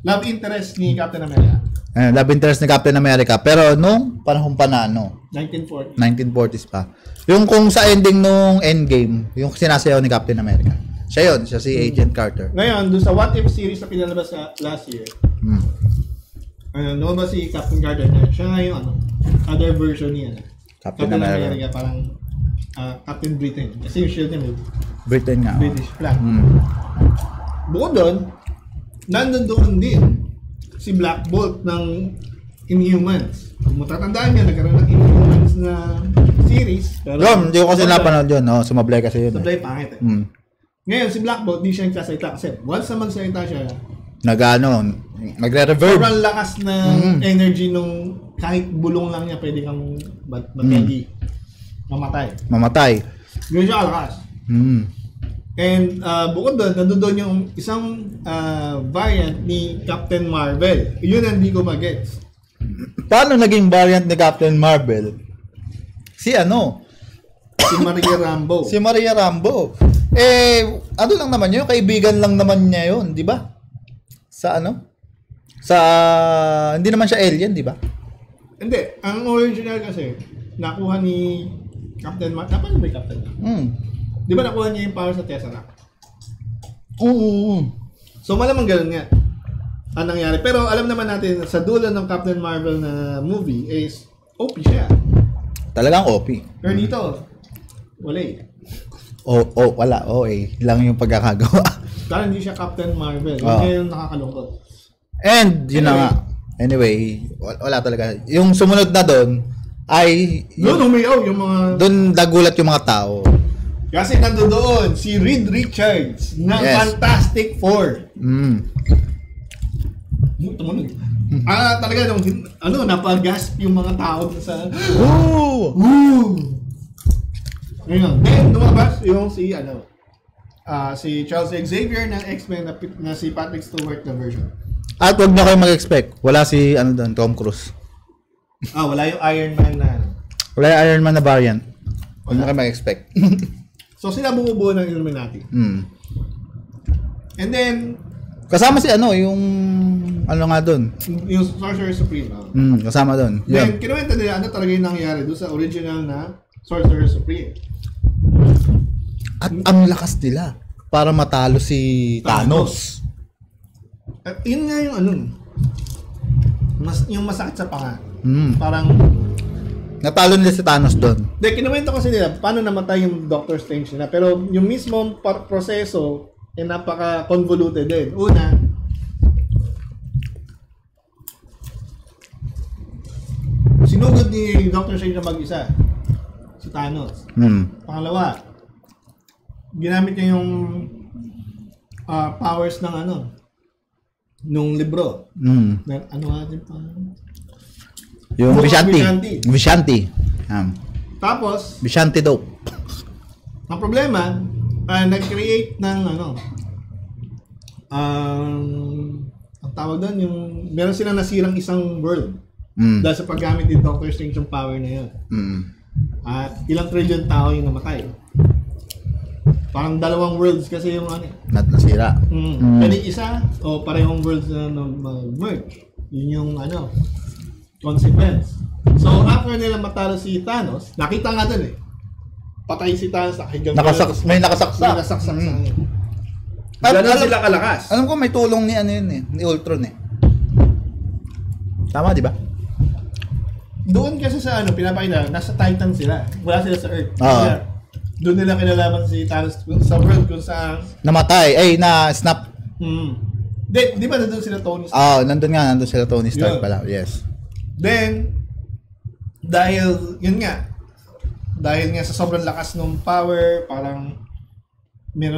love interest ni Captain America. Love interest ni Captain America. Pero nung panahon pa na 1940s pa. Yung kung sa ending nung Endgame, yung sinasayaw ni Captain America. Siya si Agent Carter. Ngayon, doon sa What If series na pinalabas sa last year, ba si Captain Carter na siya nga yung other version niya. Captain America parang Captain Britain. Kasi yung shield niya Britain nga. British flag. Bukod doon, nandun din si Black Bolt ng Inhumans. Kung matatandaan niya, nagkaroon ng Inhumans na series. Hindi ko kasi napanood yun. Sumablay kasi yun. Sumablay pangit Ngayon, si Black Bolt, di siya nagsasalita kasi once na magsalita siya, nagre-reverb. Sobrang lakas na energy nung kahit bulong lang niya, pwede kang bategi. Mamatay. Ganyan siya kalakas. And bukod doon, nandun yung isang variant ni Captain Marvel. Yun ang hindi ko mag-gets. Paano naging variant ni Captain Marvel? Si Maria Rambo. Lang naman yun, kaibigan lang naman niya yun, di ba? Hindi naman siya alien, di ba? Hindi. Ang original kasi, nakuha ni Captain Marvel. Dapat ba yung Captain Marvel? Di ba nakuha niya yung power sa Tesseract? So malamang ganun nga ang nangyari. Pero alam naman natin sa dulo ng Captain Marvel na movie is OP siya. Talagang OP. Pero dito, wala wala. Lang yung pagkakagawa. Parang hindi siya Captain Marvel. Yun yung nakakalungkot. And, yun na nga. Anyway, wala talaga. Yung sumunod na doon, ay Doon umiyaw yung mga... doon nagulat yung mga tao. Kasi nandoon si Reed Richards ng Fantastic Four. Tumunog. Talaga nung napagasp yung mga tao sa Ngayon, then lumabas yung si Charles Xavier ng X-Men na si Patrick Stewart na version. At wag na kayo mag-expect. Wala si doon, Tom Cruise. Wala yung Iron Man na. Wala yung Iron Man na variant. Wag na kayo mag-expect. So sila bumubuo ng Illuminati. And then kasama si yung nga doon. Yung Sorcerer Supreme. Kasama doon. Then kinuwento nila ano talaga yung nangyari doon sa original na Sorcerer Supreme. At ang lakas nila para matalo si Thanos. At yun nga yung yung masakit sa panga. Parang natalo nila si Thanos doon. Kinuwento kasi nila paano namatay yung Doctor Strange nila. Pero yung mismong proseso napaka-convoluted din. Una, sinugod ni Doctor Strange na mag-isa. Si Thanos. Pangalawa, ginamit niya yung powers ng nung libro. Na, natin pa? Yung Vishanti. Tapos, Vishanti daw. ang problema, nag-create ng ang tawag doon, yung meron silang nasirang isang world dahil sa paggamit ni Doctor Strange yung power na yun. At ilang trillion tao yung namatay. Parang dalawang worlds kasi yung nasira. Pwede isa o parehong worlds na merge. Yun yung consequence. So after nila matalo si Thanos, nakita nga doon patay si Thanos, may nakasaksak. Sa kanya. Gano'n sila kalakas. Alam ko may tulong ni ni Ultron Tama, di ba? Doon kasi sa pinapakita, nasa Titan sila. Wala sila sa Earth. Doon nila kinalaman si Thanos sa world kung saan namatay, na-snap. Di ba nandun sila Tony Stark? Nandun sila Tony Stark pala. Yes. Then, dahil nga sa sobrang lakas ng power, parang may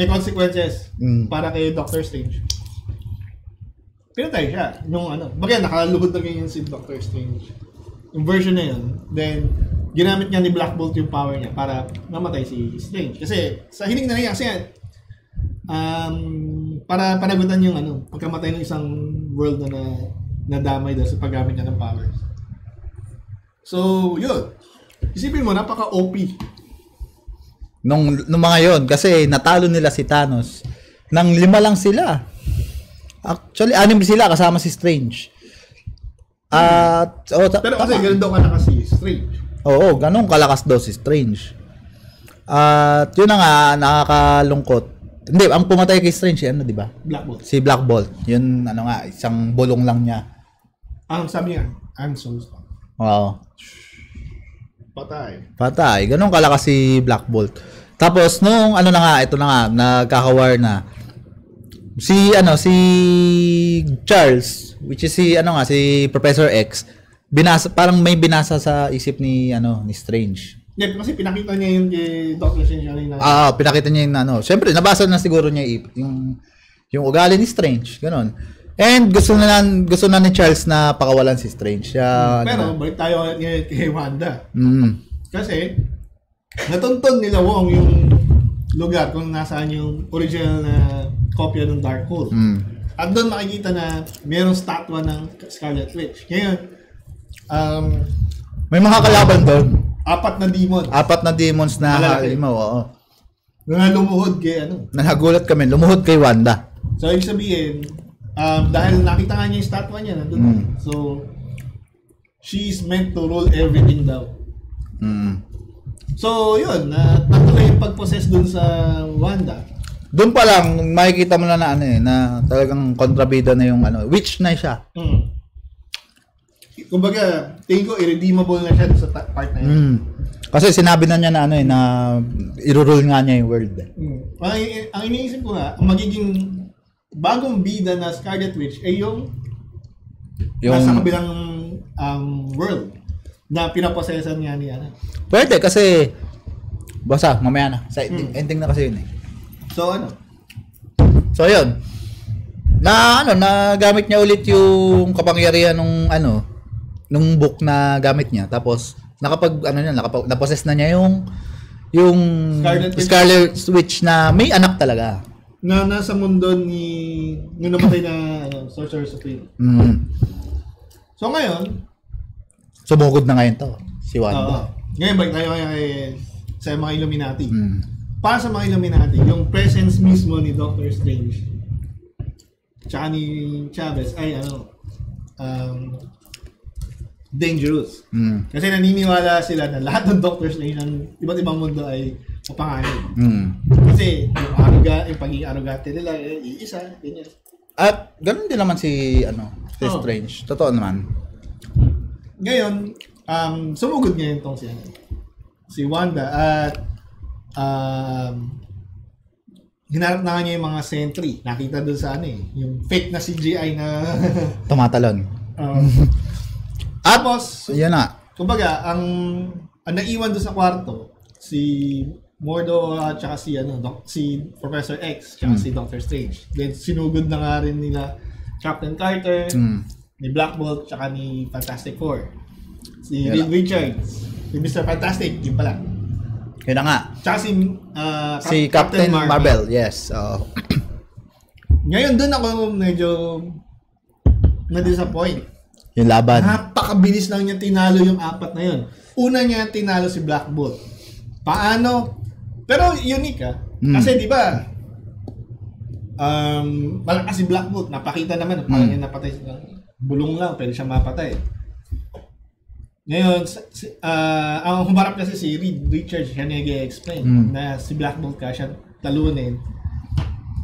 consequences para kay Doctor Strange. Pinatay siya. Bagay nakalugod na ganyan si Doctor Strange. Yung version na yun, then ginamit niya ni Black Bolt yung power niya para mamatay si Strange. Kasi sa hiling na niya, para panagutan yung pagkamatay ng isang world na nadamay dahil sa paggamit niya ng powers. So, yun. Isipin mo, napaka-OP. Nung mga yon kasi natalo nila si Thanos. Nang 5 lang sila. Actually, 6 sila kasama si Strange. Pero kasi ganun daw kalakas si Strange. Oo, ganun kalakas daw si Strange. At yun na nga, nakakalungkot. Hindi, ang pumatay kay Strange, di ba? Black Bolt. Si Black Bolt. Yun, isang bulong lang niya. Sabi niya, I'm so strong. Oo. Patay. Ganun kalakas si Black Bolt. Tapos, nung ito na nga, nagkakawar na. Si Charles, which is si Professor X, parang may binasa sa isip ni Strange. Kasi pinakita niya yun kay Doctor Strange kanina. Pinakita niya yung syempre nabasa na siguro niya yung ugali ni Strange, ganun. And gusto na ni Charles na pakawalan si Strange. Pero balik tayo kay Wanda. Kasi natunton nila Wong yung lugar kung nasaan yung original na kopya ng Darkhold. At doon makikita na mayroong statwa ng Scarlet Witch. Ngayon, may mga kalaban doon. 4 na demons. 4 na demons na halimaw, oo. Na lumuhod kay Nagulat kami, lumuhod kay Wanda. So, ibig sabihin, dahil nakita nga niya yung statwa niya, nandun. So, she's meant to rule everything daw. So, yun, natuloy yung pag-possess dun sa Wanda. Doon pa lang, makikita mo na na talagang kontrabida na yung witch na siya. Kumbaga, tingin ko, irredeemable na siya sa part na yun. Kasi sinabi na niya na na i-rule nga niya yung world. Ang iniisip ko nga, ang magiging bagong bida na Scarlet Witch ay yung nasa kabilang world. Na pinaposesan nga ni ano. Pwede kasi basta mamaya na. Sa ending na kasi yun eh. So ano? So yun. Na gamit niya ulit yung kapangyarihan nung book na gamit niya. Tapos napossess na niya yung Scarlet Witch na may anak talaga. Na nasa mundo ni namatay na Sorcerer Supreme. So ngayon, sumugod na ngayon to, si Wanda. Ngayon balik tayo sa mga Illuminati. Para sa mga Illuminati, yung presence mismo ni Doctor Strange tsaka ni Chavez ay dangerous. Kasi naniniwala sila na lahat ng Doctor Strange ng iba't ibang mundo ay mapanganib. Kasi yung pagiging arrogante nila, iisa, ganyan. At ganun din naman si Strange. Totoo naman. Ngayon, sumugod ngayon tong si Wanda at hinarap na niya yung mga sentry. Nakita doon sa yung fake na CGI na tumatalon. Tapos, yan na. Kumbaga, ang naiwan doon sa kwarto, si Mordo at saka si Professor X at si Doctor Strange. Then sinugod na nga rin nila Captain Carter, ni Black Bolt at ni Fantastic Four. Si Reed Richards, si Mr. Fantastic, yun pala. Yun na nga. Tsaka si Captain Marvel, yes. Ngayon doon ako medyo na-disappoint. Yung laban. Napakabilis lang niya tinalo yung apat na yun. Una niya tinalo si Black Bolt. Paano? Pero unique Kasi di ba malakas si Black Bolt. Napakita naman parang niya napatay siya. Bulong lang, pwede siya mapatay. Ngayon, ang humarap kasi si Reed Richards, siya nag-explain na si Black Bolt siya talunin.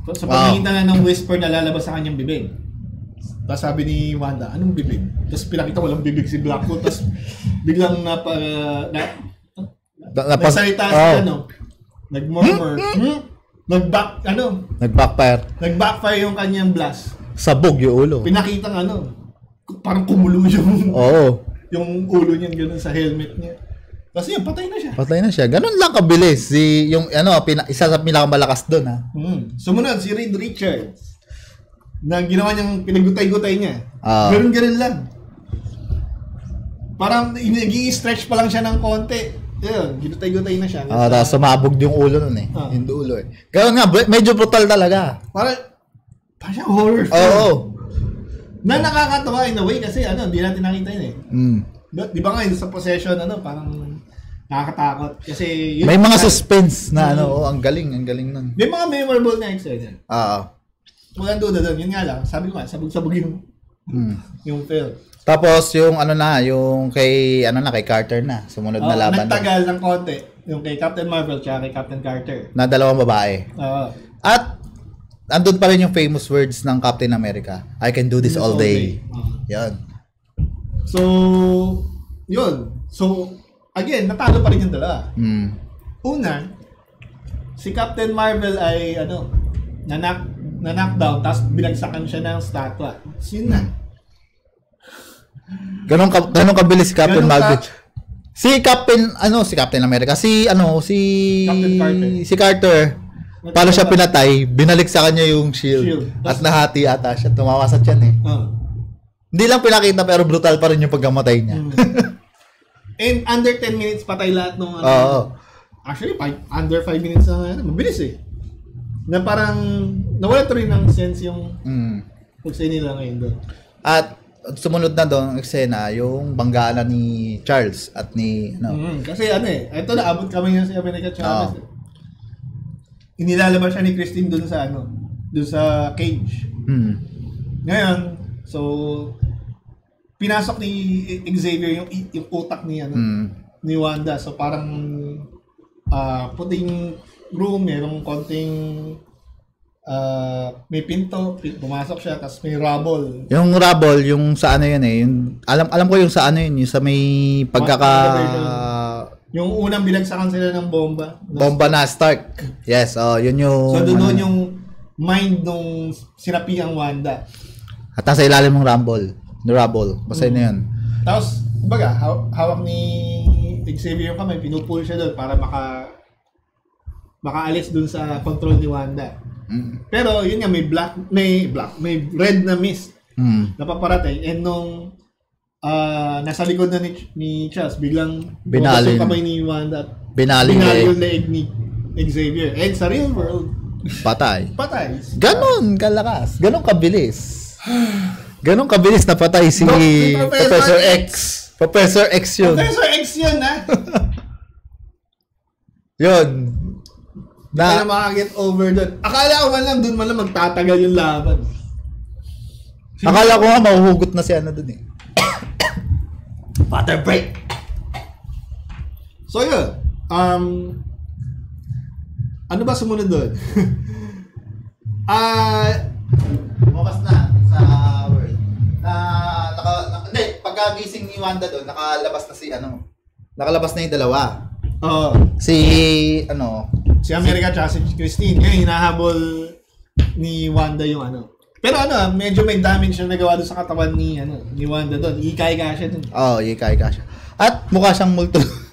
So pagkakita na ng whisper na lalabas sa kanyang bibig. Tapos sabi ni Wanda, anong bibig? Tapos pinakita walang bibig si Black Bolt. Tapos biglang nagsalita siya, nag-murmur. Nag-backfire yung kanyang blast. Sabog yung ulo. Pinakita parang kumulo yung ulo niya gano'n sa helmet niya. Kasi patay na siya. Patay na siya. Ganun lang kabilis. Isa sa pinakamalakas doon Sumunod si Reed Richards. Na ginawa niyang pinagutay-gutay niya. Ganun lang. Parang nag-i-stretch pa lang siya ng konti. Yun, ginutay-gutay na siya. Tapos sumabog yung ulo nun yung ulo Kaya nga, medyo brutal talaga. Parang siyang horror film. Na nakakatawa in a way kasi hindi natin nakita yun Di ba ngayon sa possession parang nakakatakot. Kasi may mga suspense na ang galing nun. May mga memorable na excited. Walang duda doon. Yun nga lang. Sabi ko sabog-sabog yung film. Tapos yung yung kay Carter na. Sumunod na laban. Nagtagal ng konti. Yung kay Captain Marvel tsaka kay Captain Carter. Na dalawang babae. At andun pa rin yung famous words ng Captain America. I can do this all day. Yan. So, yun. So, again, natalo pa rin yung dalawa. Una, si Captain Marvel ay na-knockdown tapos binagsakan siya ng statwa. Yun na. Ganun kabilis si Captain Marvel. Si Captain America, si Carter. Paano siya pinatay, binalik sa kanya yung shield. At nahati ata siya, tumawa sa tiyan Hindi lang pinakita pero brutal pa rin yung pagkamatay niya. And under 10 minutes patay lahat ng Actually, under 5 minutes na mabilis Na parang nawala rin ng sense yung pagsa nila ngayon doon. At sumunod na doon ang eksena, yung banggaan ni Charles at ni kasi ito naabot kami nga si America Chavez. Inilalabas siya ni Christine doon sa cage. Ngayon, so pinasok ni Xavier yung utak ni ni Wanda. So parang puting room, merong konting may pinto, pumasok siya, tapos may rubble. Yung rubble, yung sa yun yung, alam ko yung sa yun, yung sa may yung unang binagsakan sila ng bomba. Bomba na Stark. Yes, yun yung... So doon yung mind nung sinapi ang Wanda. At nasa ilalim ng rubble. Basta yun. Tapos, Kumbaga, hawak ni Xavier yung kamay, pinupull siya doon para makaalis doon sa control ni Wanda. Pero yun nga, may red na mist na paparating, and nung nasa likod na ni Charles, biglang binalin yung kamay ni Wanda at binalin yung leeg ni Xavier. And sa real world, patay. Ganon kalakas. Ganon kabilis. Ganon kabilis na patay si Professor X. Professor X yun. Professor X yun, ha? Yun. Kaya makaget over doon. Akala ko man lang magtatagal yung laban. Akala ko nga mahuhugot na si ano doon eh. Water break. So yun. Ano ba sumunod doon? Lumabas na sa world. Hindi, pagkagising ni Wanda doon, nakalabas na yung dalawa. Si America at si Christine. Ngayon, hinahabol ni Wanda yung Pero medyo may damage na nagawa doon sa katawan ni Wanda doon. Ikai-ka siya doon. Ikai-ka siya. At mukha siyang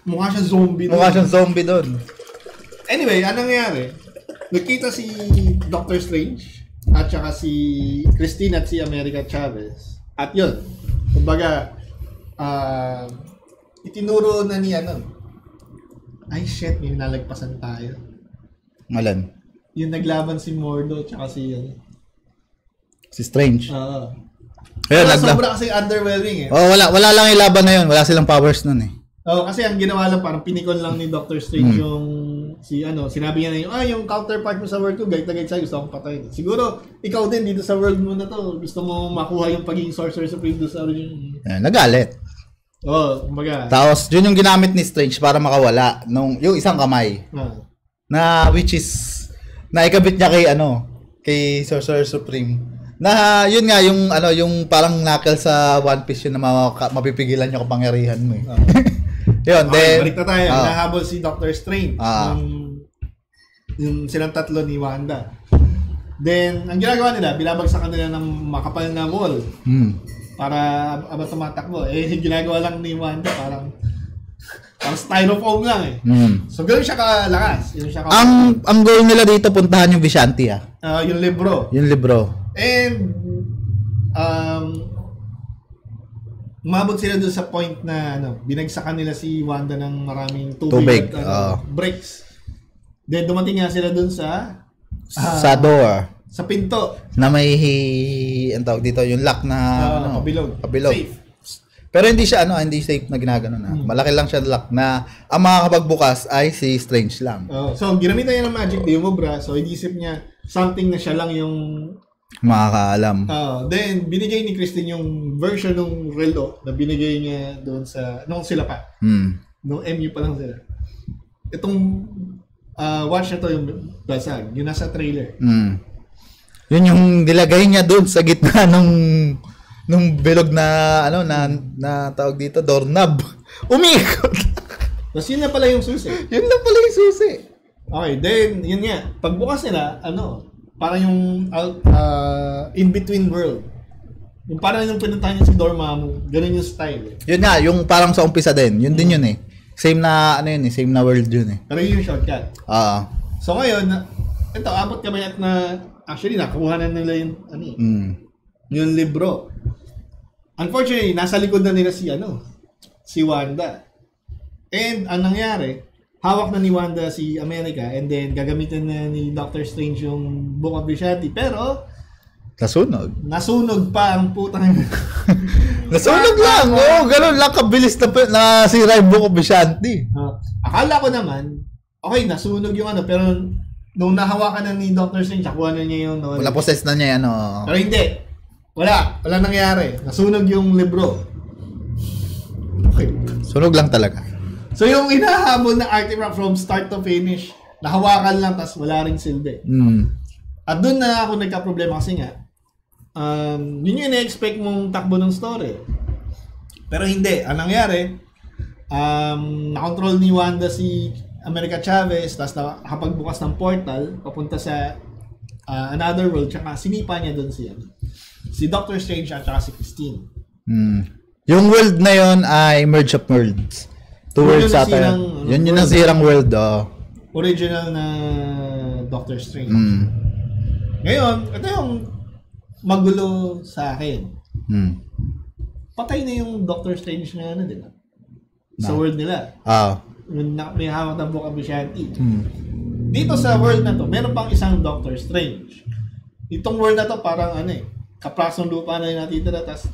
mukha siyang zombie doon. Mukha siyang zombie doon. Anyway, anong nangyari? Nagkita si Doctor Strange at saka si Christine at si America Chavez. At yun, kumbaga, itinuro na ni ay shit, may nalagpasan tayo. Malan? Yung naglaban si Mordo at saka si Strange. Ayun, sobra kasi underwhelming eh. Wala lang yung laban na yun. Wala silang powers nun eh. Kasi ang ginawa lang, parang pinikon lang ni Doctor Strange yung sinabi niya na yung counterpart mo sa world ko, gayt na gayt sa'yo, gusto akong patay. Siguro, ikaw din dito sa world mo na to, gusto mo makuha yung pagiging Sorcerer Supreme doon sa origin. Nagalit. Kumbaga. Tapos, yun yung ginamit ni Strange para makawala yung isang kamay. Na, which is, naikabit niya kay Sorcerer Supreme. Na, yun nga, yung parang knuckle sa One Piece yun na mapipigilan yung kapangyarihan mo eh. Yun, then... Balik na tayo. Nahabol si Doctor Strange. Yung silang tatlo ni Wanda. Then, ang ginagawa nila, binabagsakan nila ng makapal na wall. Para abang tumatakbo. Ginagawa lang ni Wanda parang styrofoam lang eh. So, gano'n siya kalakas. Ang goal nila dito, puntahan yung Vishanti yung libro. And, umabot sila doon sa point na binagsakan nila si Wanda ng maraming tubig at bricks. Then dumating nga sila doon sa door. Sa pinto. Na may ang tawag dito, yung lock na pabilog. Safe. Pero hindi siya hindi safe na ginagano na. Malaki lang siya lock na ang makakapagbukas ay si Strange lang. So ginamitan niya ng magic Deumobra, so inisip niya something na siya lang yung makakaalam. Then, binigay ni Christine yung version ng relo na binigay niya doon sa, nung sila pa. Nung MU pa lang sila. Itong watch na to yung basag. Yung nasa trailer. Yun yung nilagay niya doon sa gitna nung bilog na, na tawag dito, doorknob. Umikot! Tapos yun na pala yung susi. Okay, then, yun nga. Pagbukas nila, parang yung in-between world. Yung parang yung pinuntahan niya si Dormammu, ganun yung style. Yun nga, yung parang sa umpisa din. Yun din yun eh. Same na, same na world yun eh. Pero yun yung shortcut. So ngayon, ito, abot kami at actually, nakuha na nila yung, yung libro. Unfortunately, nasa likod na nila si Wanda. And, ang nangyari, hawak na ni Wanda si America and then gagamitin na ni Doctor Strange yung Book of Vishanti. Pero, nasunog pa ang putang. Nasunog lang! Ganun lang kabilis na sira yung Book of Vishanti. Akala ko naman, okay, nasunog yung pero nung nahawakan na ni Doctor Strange, nakuha na niya yung Wala-possess na niya Pero hindi. Wala nangyari. Nasunog yung libro. Okay. Sunog lang talaga. So yung inahabol na artifact from start to finish, nahawakan lang tas wala ring silbi. At doon na ako nagka-problema kasi nga, yun yung ina-expect mong takbo ng story. Pero hindi. Ang nangyari, na-control ni Wanda si America Chavez, tas nakapagbukas ng portal, papunta sa another world, tsaka sinipa niya doon si Doctor Strange at saka si Christine. Yung world na yon ay merge of worlds. Two worlds ata. Yun yung nasirang world, Original na Doctor Strange. Ngayon, ito yung magulo sa akin. Patay na yung Doctor Strange na ano, di ba? Sa world nila. May hawak na Book of Vishanti. Dito sa world na to, meron pang isang Doctor Strange. Itong world na to parang kaprasong lupa na yung natitira, tas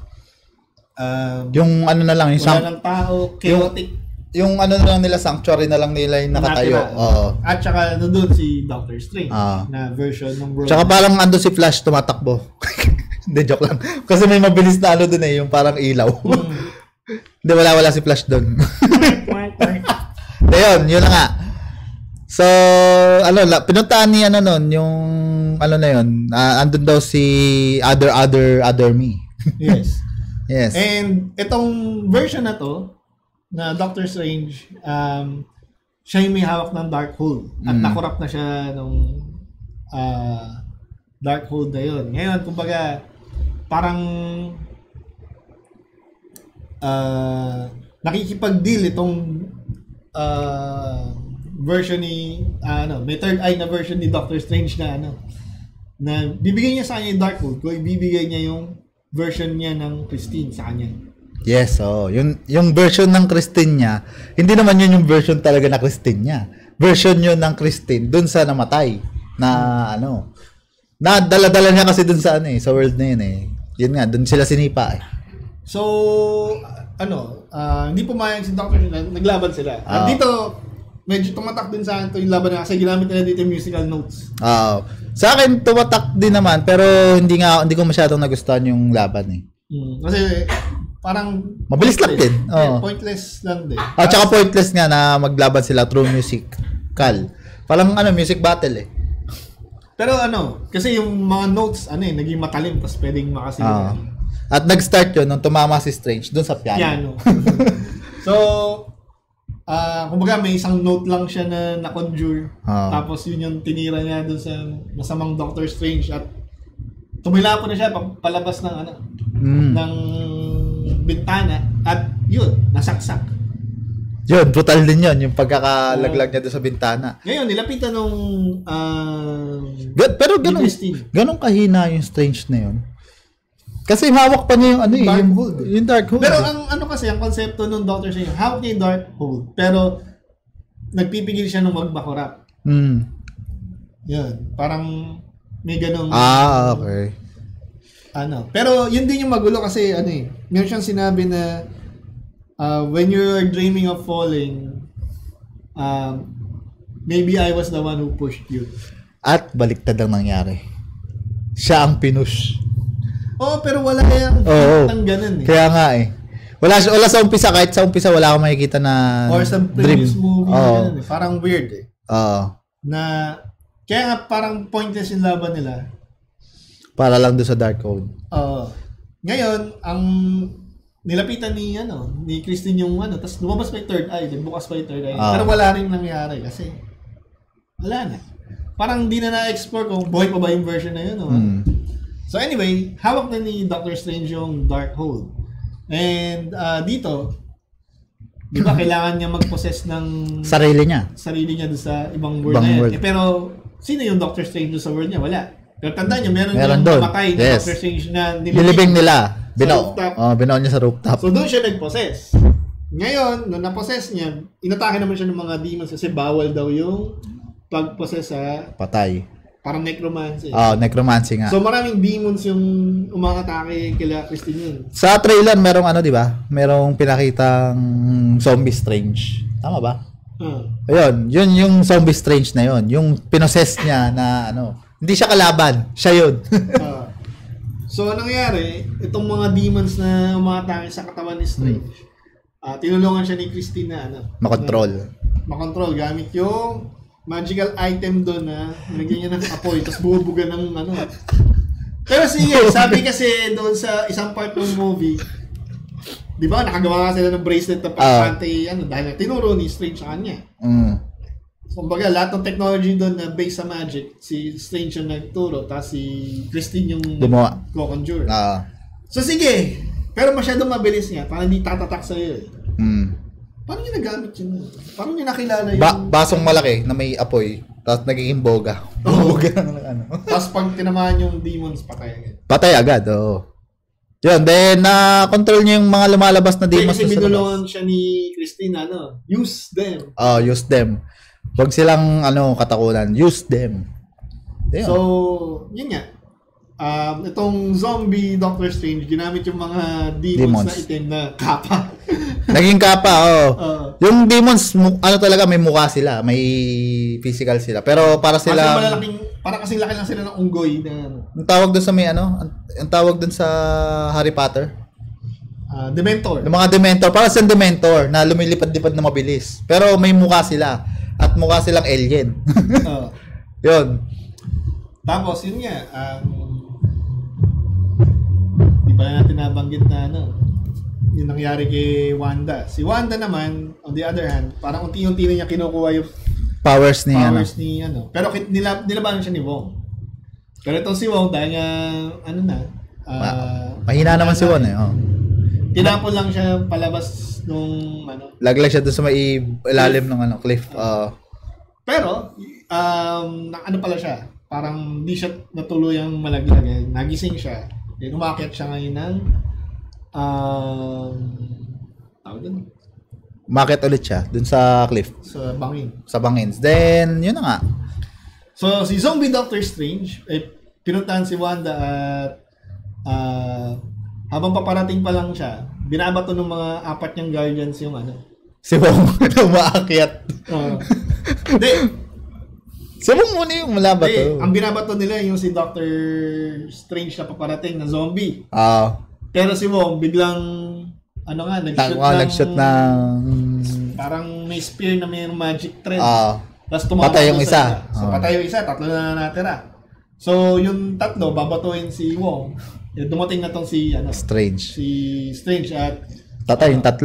yung ano na lang, yung wala ng tao, chaotic. Yung ano na lang nila, sanctuary na lang nila yung nakatayo. At saka nandun si Doctor Strange na version ng world. Tsaka parang ando si Flash tumatakbo. Hindi, joke lang. Kasi may mabilis na ano dun yung parang ilaw. Hindi, wala si Flash dun. Yun na nga. So, pinuntahan ni yung ano na yun, andun daw si other me. Yes. Yes. And itong version na to, na Doctor Strange, siya yung may hawak ng Darkhold. At nakorap na siya nung Darkhold na yun. Ngayon, kumbaga, parang nakikipag-deal itong version ni, may third eye na version ni Doctor Strange na bibigay niya sa kanya yung Darkhold kung ibibigay niya yung version niya ng Christine sa kanya. Yes, yung version ng Christine niya, hindi naman yun yung version talaga na Christine niya. Version yun ng Christine dun sa namatay na na dala-dala niya kasi dun sa sa world na yun Yun nga, dun sila sinipa So, hindi pumayag si Dr. Naglaban sila. At dito, medyo tumatak din sa akin yung laban na kasi ginamit nila dito yung musical notes. Sa akin, tumatak din naman, pero hindi ko masyadong nagustuhan yung laban Kasi, parang mabilis lang din. Pointless lang din. At saka pointless nga na maglaban sila through musical. Parang music battle Pero kasi yung mga notes naging matalim tapos pwedeng makasilip. At nag-start yun nung tumama si Strange dun sa piano. So, kumbaga may isang note lang siya na na-conjure. Tapos yun yung tinira niya dun sa masamang Doctor Strange at tumila po na siya palabas ng ng bintana at yun, nasaksak. Yun, brutal din yun, yung pagkakalaglag niya doon sa bintana. Ngayon, nilapitan nung pero ganun kahina yung Strange na yun. Kasi hawak pa niya yung yung Darkhold. Pero ang kasi, ang konsepto nung Doctor Strange, hawak niya yung Darkhold, pero nagpipigil siya nung magbakurap. Yun, parang may ganung okay. Pero yun din yung magulo kasi meron siyang sinabi na when you're dreaming of falling, maybe I was the one who pushed you. At baliktad ang nangyari. Siya ang pinush. Pero wala yung ng ganun Kaya nga wala sa umpisa, kahit sa umpisa wala akong makikita na or sa previous movie na ganun parang weird na kaya nga parang pointless yung laban nila. Para lang doon sa Darkhold. Ngayon, ang nilapitan ni Christine yung tapos lumabas pa yung third eye, bukas pa yung third eye. Pero wala rin nangyari kasi wala na. Parang di na na-explore kung buhay pa ba yung version na yun. So anyway, hawak na ni Doctor Strange yung Darkhold. And dito, di ba kailangan niya mag-possess ng sarili niya doon sa ibang world na yan. Pero sino yung Doctor Strange doon sa world niya? Wala. Pero tandaan niyo, meron yung mamatay na Doctor Strange na nilibing nila. Binaw niya sa rooftop. So doon siya nag-possess. Ngayon, nung na-possess niya, inatake naman siya ng mga demons kasi bawal daw yung pag-possess sa patay. Parang necromancy. Necromancy nga. So maraming demons yung umakatake kila Christine yun. Sa trailer, merong di ba? Merong pinakitang zombie Strange. Tama ba? Ayun, yun yung zombie Strange na yun. Yung pinossess niya na hindi siya kalaban. Siya yun. So, nangyari, itong mga demons na umakatake sa katawan ni Strange, tinulungan siya ni Christine na makontrol gamit yung magical item doon na nilagyan niya ng apoy, tapos bubuga ng Pero sige, sabi kasi doon sa isang part ng movie, di ba, nakagawa nga sila ng bracelet na pang-anti, dahil tinuro ni Strange sa kanya. Kumbaga, lahat ng technology doon na based sa magic, si Strange yung nagturo, tapos si Christine yung gumawa. conjure. So sige, Pero masyadong mabilis niya, parang hindi tatatak sa'yo eh. Hmm. Paano niya nagamit yun? Paano niya nakilala yung... Basong malaki na may apoy, tapos nagiging boga. Boga ano. Tapos pag tinamaan yung demons, patay agad. Patay agad, oo. Yun, then control niya yung mga lumalabas na demons. Kasi binulungan siya ni Christine, use them. Use them. Huwag silang, katakunan. Use them. Yun. So, yun nga. Itong zombie Doctor Strange, ginamit yung mga demons. Na itim na kapa. Naging kapa, yung demons, talaga, may mukha sila. May physical sila. Pero para sila... Para kasing laki lang sila ng unggoy. Ang tawag doon sa ang tawag doon sa Harry Potter? Dementor. Yung mga Dementor. Para sa Dementor na lumilipad-lipad na mabilis. Pero may mukha sila. At mukha silang alien. Yun. Tapos, yun nga. Di pa natin nabanggit na yung nangyari kay Wanda. Si Wanda naman, on the other hand, parang unti-unti na niya kinukuha yung powers ni Pero nilabanan siya ni Wong. Pero itong si Wong, dahil nga, mahina naman si Wong tinapon lang siya palabas nung, laglag siya doon sa may ilalim ng cliff. Pero, pala siya, parang di siya natuluyang malaglag. Nagising siya. Then, umakyat siya ngayon ng, tawag doon. Umakyat ulit siya dun sa cliff. Sa bangin. Sa bangins. Then, yun na nga. So, si Zombie Doctor Strange, pinuntahan si Wanda at habang paparating pa lang siya, binabato ng mga 4 niyang guardians yung si Wong na umaakyat. Hindi. Si Wong muna yung malabato. Ang binabato nila yung si Doctor Strange na paparating na zombie. Pero si Wong biglang nag-shoot ng parang may spear na may magic thread. Tapos patay yung isa. So patay yung isa, 3 na natira. So yung 3 babatuhin si Wong. Dumating na tong si Strange. Si Strange at tatay yung 3.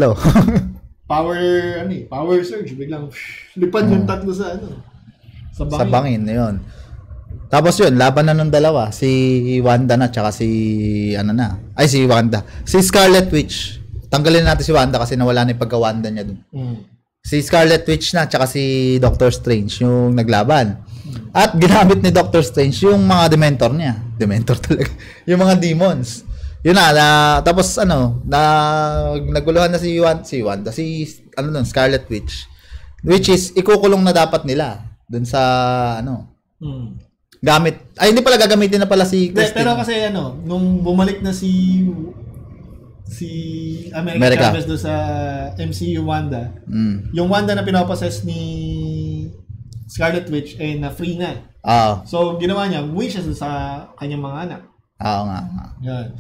Power surge biglang lipad yung 3 sa bangin. Sa bangin, yun. Tapos yun, laban na ng dalawa, si Wanda na tsaka si si Wanda. Si Scarlet Witch. Tanggalin natin si Wanda kasi nawala na yung pagka-Wanda niya dun. Si Scarlet Witch na tsaka si Doctor Strange yung naglaban. At ginamit ni Doctor Strange yung mga Dementor niya. Dementor talaga. Yung mga demons. Yun tapos naguluhan na si Wanda, Scarlet Witch. Which is, ikukulong na dapat nila dun sa gamit. Ay, hindi pala gagamitin na pala si Christine. Pero kasi nung bumalik na si America Chavez doon sa MCU Wanda. Yung Wanda na pinopossess ni Scarlet Witch na free na. So ginawa niya, umuwi siya sa kanyang mga anak. Oo nga. Yan.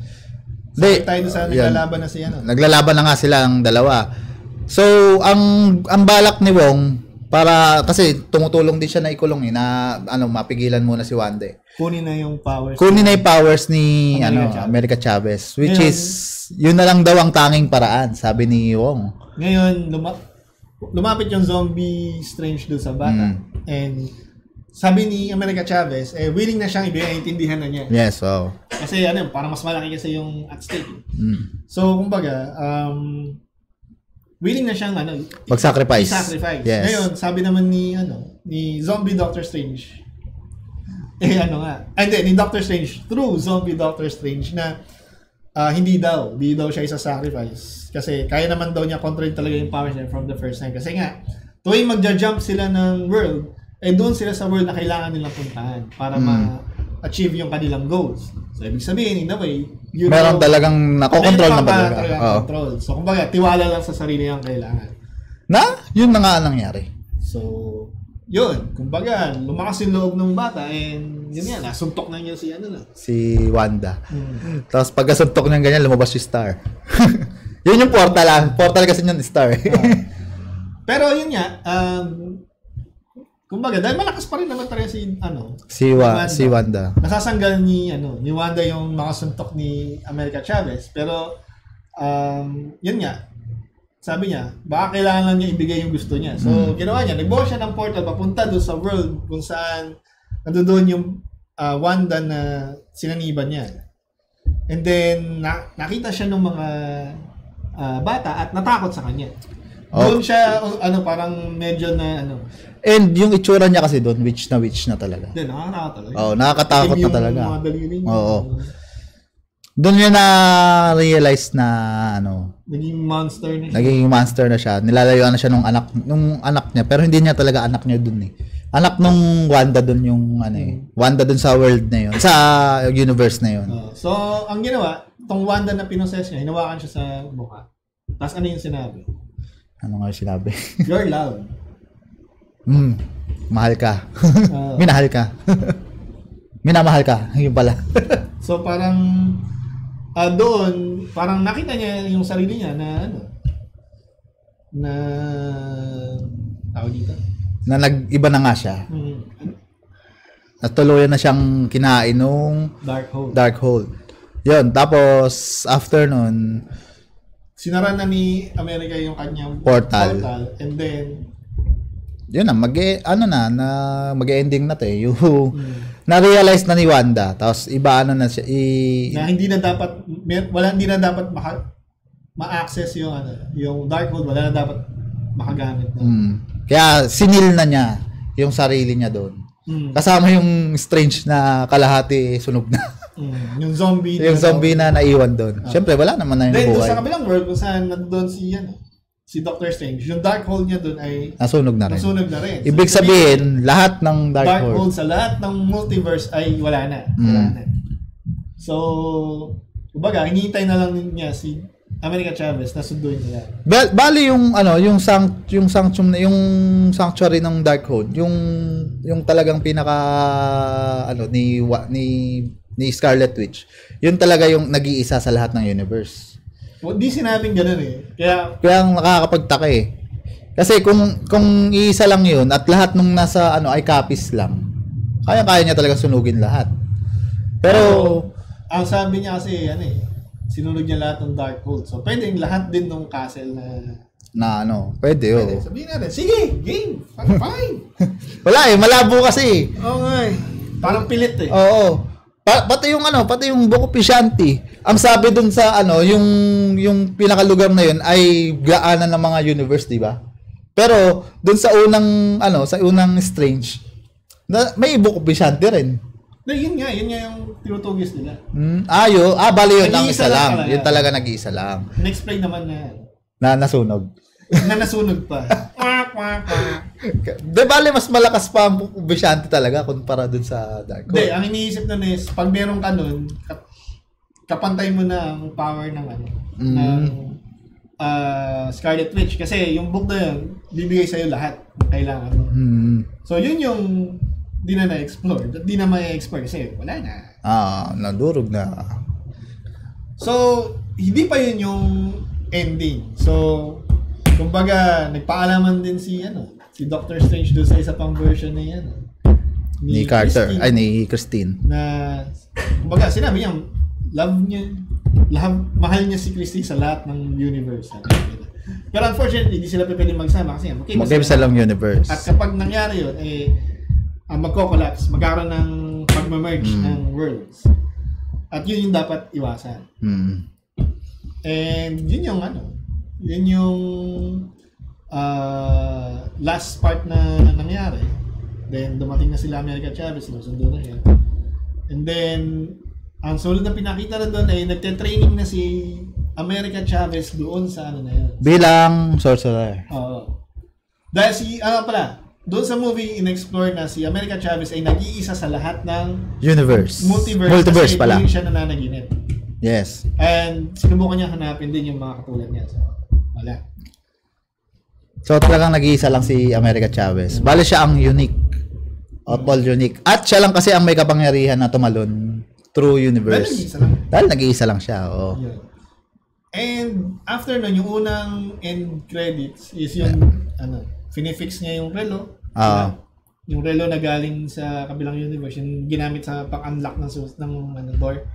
So tayo doon sa naglalaban na si Naglalaban na nga sila ang dalawa. So ang balak ni Wong kasi tumutulong din siya na ikulong na mapigilan muna si Wanda. Kunin na yung powers. Kunin na yung powers ni America Chavez, which ngayon, is yun na lang daw ang tanging paraan, sabi ni Wong. Ngayon lumapit yung zombie Strange doon sa bata. And sabi ni America Chavez, willing na siyang ibigay, intindihan na niya. Yes, Kasi parang mas malaki kasi yung at stake. So kumbaga, willing na siyang mag-sacrifice. Yes. Ngayon, sabi naman ni Zombie Doctor Strange, ni Doctor Strange through Zombie Doctor Strange na hindi daw siya isa-sacrifice kasi kaya naman daw niya control talaga yung powers niya from the first time kasi nga tuwing magja-jump sila ng world doon sila sa world na kailangan nilang puntahan para ma-achieve yung kanilang goals. So ibig sabihin in a way meron talagang nakokontrol na talaga. Control. So kumbaga tiwala lang sa sarili ang kailangan. Yun na nga ang nangyari. So yun, kumbaga, lumakas yung loob ng bata and yun yan, nasuntok na niya si Wanda. Tapos pagkasuntok niya ganyan, lumabas yung star. Yun yung portal Portal kasi yun, star. Pero yun nga, kumbaga, dahil malakas pa rin naman talaga si Wanda. Nasasanggal ni Wanda yung makasuntok ni America Chavez. Pero, yun nga, sabi niya, baka kailangan lang niya ibigay yung gusto niya. So, ginawa niya, nagbuo siya ng portal papunta doon sa world kung saan nandoon yung Wanda na sinaniban niya. And then, nakita siya ng mga bata at natakot sa kanya. Doon siya, parang medyo na, And yung itsura niya kasi doon, witch na talaga. Hindi, nakakatakot talaga. Oo, nakakatakot na talaga. Yung mga daliri niya. Oo. Doon niya na-realize na, Naging monster na siya. Naging monster na siya. Nilalayuan na siya nung anak niya. Pero hindi niya talaga anak niya doon eh. Anak nung Wanda doon yung, Wanda doon sa world na yun. Sa universe na yun. So, ang ginawa, tong Wanda na pinoses niya, hinawakan siya sa mukha. Tapos ano yung sinabi? Ano nga yung sinabi? You're loud. Mahal ka. Minahal ka. Minamahal ka. Yun pala. So parang doon, parang nakita niya yung sarili niya na tao dito. Na nag-iba na nga siya. Natuluyan na siyang kinain nung Dark Hole. Yun. Tapos, after nun, sinara na ni America yung kanyang portal. And then, yun na, mag-ending na to eh. Yung, na-realize na ni Wanda. Tapos, iba na siya. Na hindi na dapat, hindi na dapat ma-access yung Dark Hole. Wala na dapat makagamit. Kaya, sinil na niya yung sarili niya doon. Kasama yung Strange na kalahati sunog na. Yung zombie. Yung zombie na naiwan doon. Siyempre, wala naman na yung buhay. buhay. Sa kabilang world, kung saan nandun si Doctor Strange, yung Dark Hole niya doon ay nasunog na rin. So, Ibig sabihin, lahat ng Dark Hole sa lahat ng multiverse ay wala na. So, kumbaga, hinihintay na lang niya si America Chavez na sunduin nila. Bali yung sanctuary ng Dark Hole, yung talagang pinaka ni Scarlet Witch. Yun talaga yung nag-iisa sa lahat ng universe. Hindi sinabing gano'n eh. Kaya nakakapagtaka eh. Kasi kung iisa lang yun at lahat nung nasa ay copies lang, kaya niya talaga sunugin lahat. Pero ang sabi niya kasi sinunog niya lahat ng Dark Hole. So pwedeng lahat din ng castle pwede. Sabihin natin, sige, game, fine. Wala malabo kasi. Oo nga eh. Parang pilit eh. Oo. Pati yung Book of Vishanti. Ang sabi dun sa yung pinakalugar na yun ay gaanan ng mga universe, di ba? Pero dun sa unang Strange, may Book of Vishanti rin. Yun nga yung tinutugis nila. Bali yun ang isa lang. Yun talaga nag-iisa lang. Na-explain naman na nasunog. na nasunog pa. De bale mas malakas pa ang Vishanti talaga kumpara dun sa Dark Hole. Hindi, ang iniisip nun is pag meron ka nun, kapantay mo na ang power ng Scarlet Witch kasi yung book na yun bibigay sa'yo lahat ng kailangan mo. So yun yung di na na-explore. Di na ma-explore kasi wala na. Nadurog na. So hindi pa yun yung ending. So kumbaga, nagpaalaman din si Doctor Strange doon sa isa pang version na yan. Ni Carter, ni Christine. Na, kumbaga, sinabi niya, mahal niya si Christine sa lahat ng universe. Pero unfortunately, hindi sila pwedeng magsama kasi magkaiba lang universe. At kapag nangyari yun, magko-collapse, magkaroon ng pag-merge ng worlds. At yun yung dapat iwasan. And yun yung last part na nangyari. Then dumating na sila America Chavez, sinusundo na siya. And then ang sunod na pinakita na doon ay nagte-training na si America Chavez doon sa na yun. Bilang sorcerer. Oo. Dahil doon sa movie in-explore na si America Chavez ay nag-iisa sa lahat ng multiverse pala. Kasi siya nananaginip. Yes. And sinubukan niya hanapin din yung mga katulad niya. So, wala. So talagang nag-iisa lang si America Chavez. Bale siya ang unique. All unique. At siya lang kasi ang may kapangyarihan na tumalon through universe. Dahil nag-iisa lang siya. Oo. Yeah. And after nun, yung unang end credits is yung finifix niya yung relo. Yung relo na galing sa kabilang universe, yung ginamit sa pang-unlock ng door.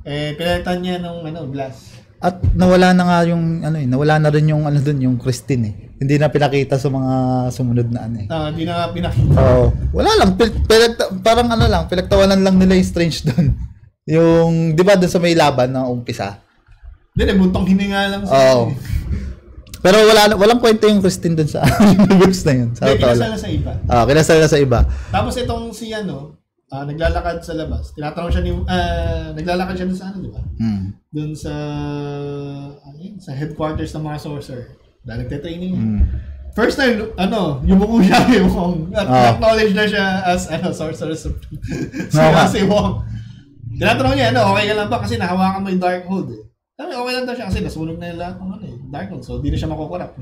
Pinalitan niya ng glass. At nawala na nga yung nawala na rin yung yung Christine eh. Hindi na pinakita sa mga sumunod na hindi na pinakita. Wala lang parang pinagtawanan lang nila yung Strange doon. Yung, di ba doon sa may laban na umpisa? Hindi, buntong hininga lang siya. Oo. Pero walang kwento yung Christine doon sa universe na yun. Hindi, kinasal na sa iba. Kinasal na sa iba. Tapos itong si naglalakad sa labas. Tinatanong siya naglalakad siya doon sa di ba? Doon sa headquarters ng mga sorcerer. Dahil nagte-training. First time, yumuko siya yung Wong. At acknowledge na siya as, Sorcerer Supreme. Si Wong. Tinatanong niya, okay ka lang ba? Kasi nahawakan mo yung Darkhold eh. Sabi, okay lang daw siya kasi nasunog na yung lahat ng Darkhold. So, di na siya makukurap.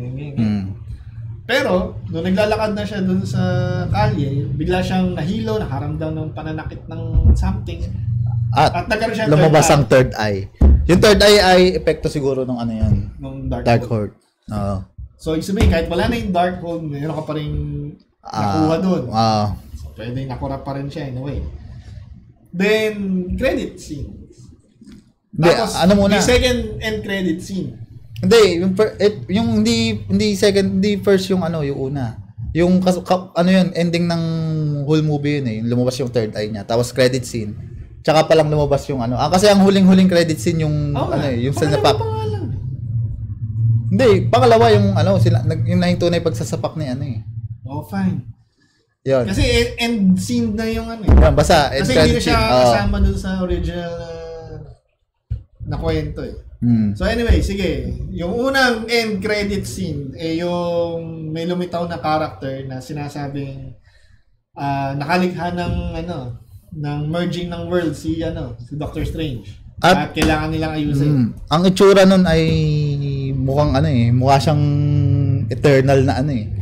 Pero, nung naglalakad na siya dun sa kalye, bigla siyang nahilo, nakaramdam ng pananakit ng something. At nagkaroon siya lumabas ang third eye. Yung third eye ay epekto siguro ng yan. Ng Darkhold. Oo. So, ibig sabihin, kahit wala na yung Darkhold, mayroon ka pa rin nakuha doon. So, pwede nakurap pa rin siya in a way. Then, credit scene. Tapos, yung second end credit scene. Hindi, yung hindi second, hindi first yung yung una. Yung ending ng whole movie yun yung lumabas yung third eye niya. Tapos credit scene. Tsaka pa lang lumabas yung kasi ang huling credit scene yung yung sa napak. Hindi, pangalawa yung sila yung nahintunay pagsasapak ni Oh, fine. Yun. Kasi end scene na yung Yan, basta kasi hindi na siya kasama dun sa original na kwento So anyway, sige. Yung unang end credit scene yung may lumitaw na character na sinasabing nakalikha ng ng merging ng world si Doctor Strange. At kailangan nilang ayusin. Ang itsura nun ay mukhang mukha siyang eternal na yung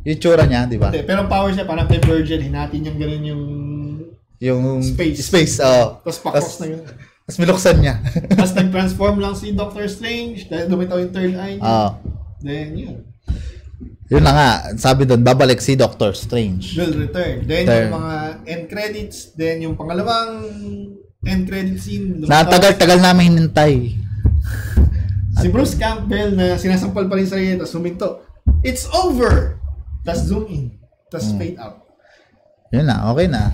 itsura niya, di ba? Pero power siya parang kay Virgin, hinati niyang gano'n yung space. Tapos pakos na yun. Tapos miluksan niya. Tapos nag-transform lang si Doctor Strange dahil lumitaw yung third eye niya. Then yun. Yun na nga, sabi doon, babalik si Doctor Strange. Will return. Then yung mga end credits, then yung pangalawang end credit scene. Na tagal-tagal namin hinintay. Si Bruce Campbell na sinasampal pa rin sa sarili, tapos huminto. It's over! Tapos zoom in. Tapos fade out. Yun na, okay na.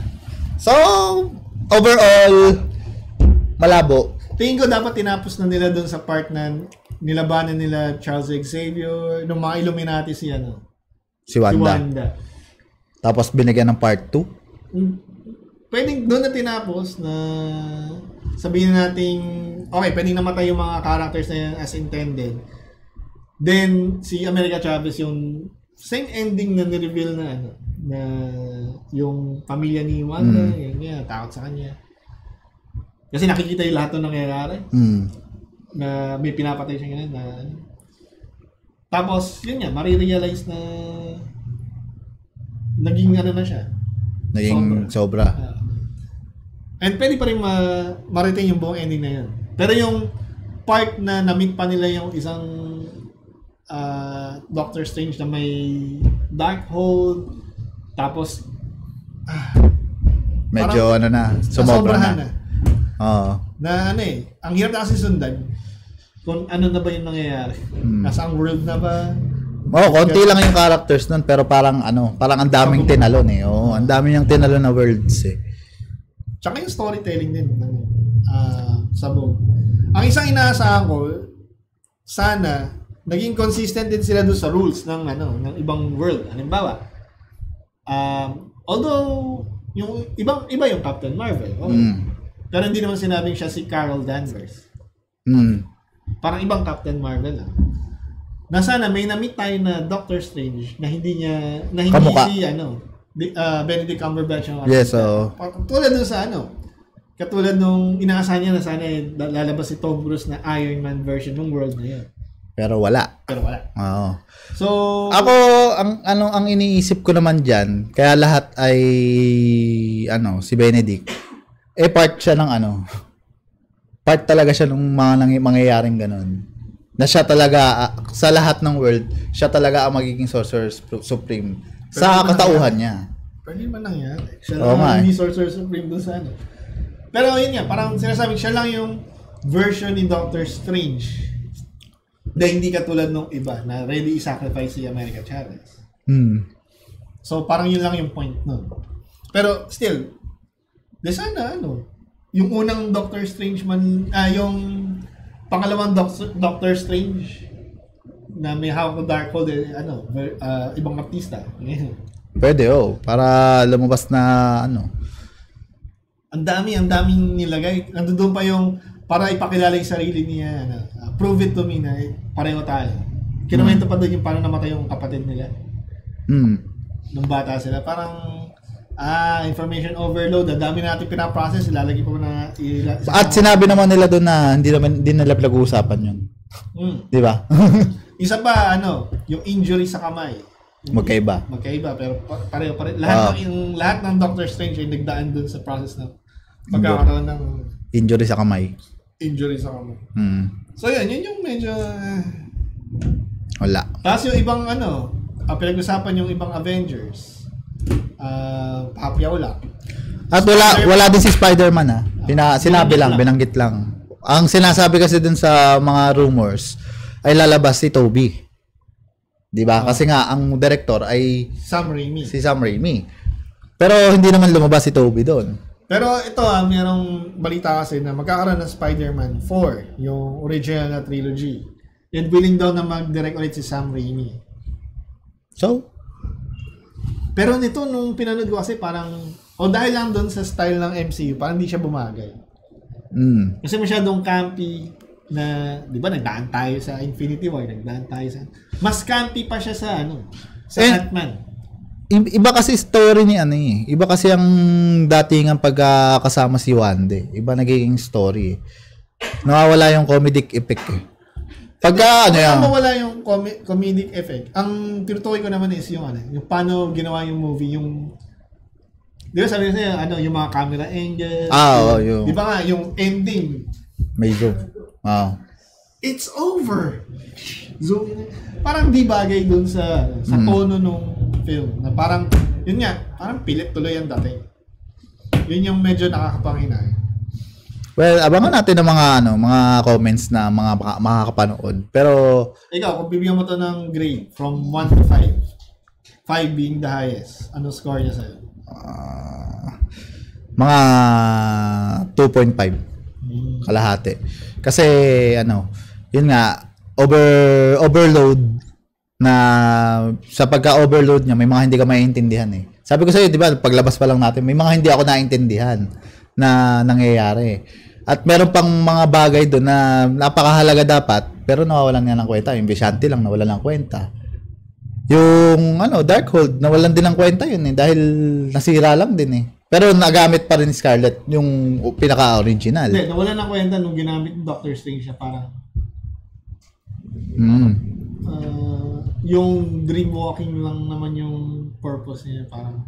So, overall, malabo. Tingin ko dapat tinapos na nila doon sa part na nilabanan nila Charles Xavier, nung mga Illuminati si Wanda. Tapos binigyan ng part 2. Pwedeng doon na tinapos na sabihin natin, okay, pwedeng namatay yung mga characters na yan as intended. Then, si America Chavez yung same ending na ni-reveal na na yung pamilya ni Wanda, yun takot sa kanya. Kasi nakikita yung lahat ng nangyayari. Na may pinapatay siya ganun na tapos, yun nga, marirealize na naging na siya. Naging sobra. And pwede pa rin ma-retain yung buong ending na yun. Pero yung part na na-meet pa nila yung isang Doctor Strange na may Darkhold, tapos medyo sumobra na. Na ang hirap na kasi sundan kung ano na ba yung nangyayari. Nasa ang world na ba? Konti lang yung characters nun, pero parang ang daming tinalon ang dami niyang tinalon na worlds Tsaka yung storytelling din sabog. Ang isang inaasahan ko, sana naging consistent din sila doon sa rules ng ibang world. Halimbawa, although yung iba yung Captain Marvel, pero hindi naman sinabing siya si Carol Danvers. Parang ibang Captain Marvel lang. Na sana may na-meet tayo na Doctor Strange na hindi Kamukha. si Benedict Cumberbatch yung yes, tulad dun sa katulad nung inaasahan niya na sana lalabas si Tom Cruise na Iron Man version ng world na yun. Pero wala. Oo. So ako ang iniisip ko naman diyan, kaya lahat ay si Benedict. Part siya ng part talaga siya ng mga mangyayaring ganun. Na siya talaga sa lahat ng world, siya talaga ang magiging Sorcerer Supreme sa katauhan niya. Pwede man lang yan. Siya lang ang Sorcerer Supreme dun sa Pero yun nga, parang sinasabi siya lang yung version ni Doctor Strange na hindi katulad nung iba na ready i-sacrifice si America Chavez. So parang yun lang yung point nun. Pero still, sana yung unang Doctor Strange man, yung pangalawang Doctor Strange na may hawak ng Darkhold, ibang artista. Pwede, para lumabas na, Ang daming nilagay. Nandoon pa yung, para ipakilala yung sarili niya, prove it to me na pareho tayo. Kinumento pa doon yung paano namatay yung kapatid nila. Nung bata sila. Parang, information overload. Ang dami natin pinaprocess. Ilalagay pa na... At sinabi naman nila doon na hindi nila pinag-uusapan yun. Di ba? Isa pa, yung injury sa kamay. Magkaiba. Pero pareho. Lahat ng Doctor Strange ay nagdaan doon sa process ng pagkakaroon ng... Injury sa kamay. So yun yung medyo... Wala. Tapos yung ibang pinag-usapan yung ibang Avengers. Hapyaw lang. At wala din si Spider-Man sinabi lang, binanggit lang. Ang sinasabi kasi dun sa mga rumors ay lalabas si Tobey. 'Di ba? Kasi nga ang director ay si Sam Raimi. Pero hindi naman lumabas si Tobey doon. Pero ito mayroong balita kasi na magkakaroon ng Spider-Man 4, yung original na trilogy. And willing daw na mag-direct ulit si Sam Raimi. So, pero nito, nung pinanood ko kasi parang, dahil lang doon sa style ng MCU, parang hindi siya bumagay. Kasi masyadong campy na, di ba, nagdaan tayo sa Infinity War, nagdaan tayo sa... Mas campy pa siya sa Ant-Man. Iba kasi story ni Iba kasi ang dating ang pagkakasama si Wanda. Iba nagiging story. Nawawala yung comedic effect Pagka mawala yung comedic effect. Ang tinutukoy ko naman is yung paano ginawa yung movie, yung di ba sabi niya yung mga camera angles. Yung... Di ba nga yung ending? May zoom. It's over. Zoom. Parang di bagay dun sa tono nung film. Na parang yun nga, parang pilit tuloy ang dating. Yun yung medyo nakakapanghinay. Well, abangan natin ng mga comments na mga makakapanood. Pero ikaw, kung bibigyan mo to ng grade from 1 to 5, 5 being the highest, ano score niya sa'yo? Mga 2.5. Kalahati. Kasi yun nga, overload na sa pagka-overload niya, may mga hindi ka maiintindihan Sabi ko sa'yo, di ba, paglabas pa lang natin, may mga hindi ako naintindihan na nangyayari. At meron pang mga bagay doon na napakahalaga dapat, pero nawawalan nga ng kwenta. Yung Vishanti lang nawalan ng kwenta. Yung Darkhold, nawalan din ng kwenta yun dahil nasira lang din Pero nagamit pa rin ni Scarlet yung pinaka-original. Hindi, nawalan ng kwenta nung ginamit ng Doctor Strange siya parang yung dreamwalking lang naman yung purpose niya parang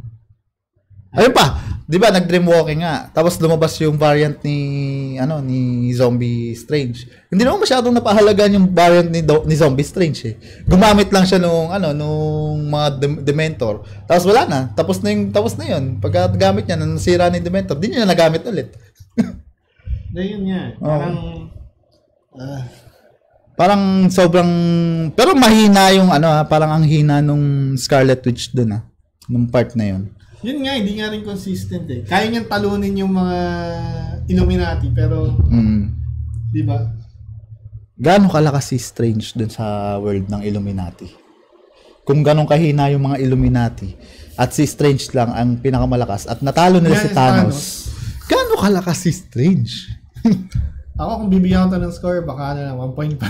ayun pa, 'di ba, nag-dreamwalking nga. Tapos lumabas yung variant ni Zombie Strange. Hindi naman masyadong napahalagaan yung variant ni Zombie Strange Gumamit lang siya nung mga Dementor. Tapos wala na. Tapos na yun. Pagka gamit niya, nasira ni Dementor, di niya nagamit ulit. Yun nga. Parang sobrang pero mahina yung parang ang hina nung Scarlet Witch doon nung part na yun. Yun nga, hindi nga rin consistent Kaya niyang talunin yung mga Illuminati, pero di ba? Gaano kalakas si Strange dun sa world ng Illuminati? Kung ganong kahina yung mga Illuminati at si Strange lang ang pinakamalakas at natalo nila si Thanos. Gaano kalakas si Strange? Ako kung bibigyan ko ng score, baka 1 point pa.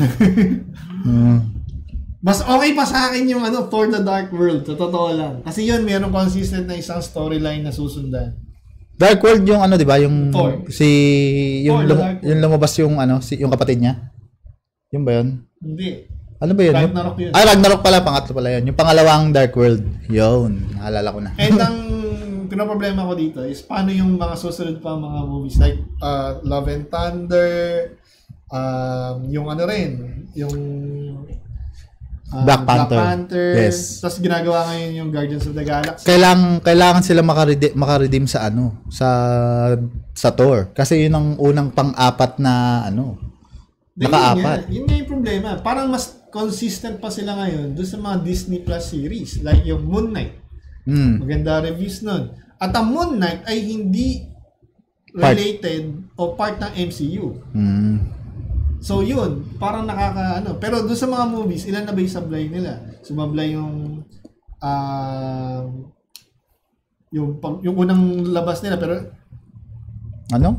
Mas okay pa sa akin yung For the Dark World, sa totoo lang. Kasi yun, mayroong consistent na isang storyline na susundan. Dark World yung di ba, yung Thor. yung lumabas yung yung kapatid niya. Yun ba yun? Hindi. Ano ba yun? Ragnarok yun. Ragnarok pala, pangatlo pala yun. Yung pangalawang Dark World. Yun, naalala ko na. And ang pinoproblema ko dito is paano yung mga susunod pa mga movies like Love and Thunder, yung yung Black Panther. Yes. Tapos ginagawa ngayon yung Guardians of the Galaxy. Kailangan sila makaredeem sa sa Thor. Kasi yun ang unang pang-apat na naka-apat. Yun nga yung problema. Parang mas consistent pa sila ngayon doon sa mga Disney Plus series. Like yung Moon Knight. Maganda reviews nun. At ang Moon Knight ay hindi related o part ng MCU. So yun, parang pero doon sa mga movies, ilan na ba yung sablay nila? Sumablay yung yung unang labas nila, pero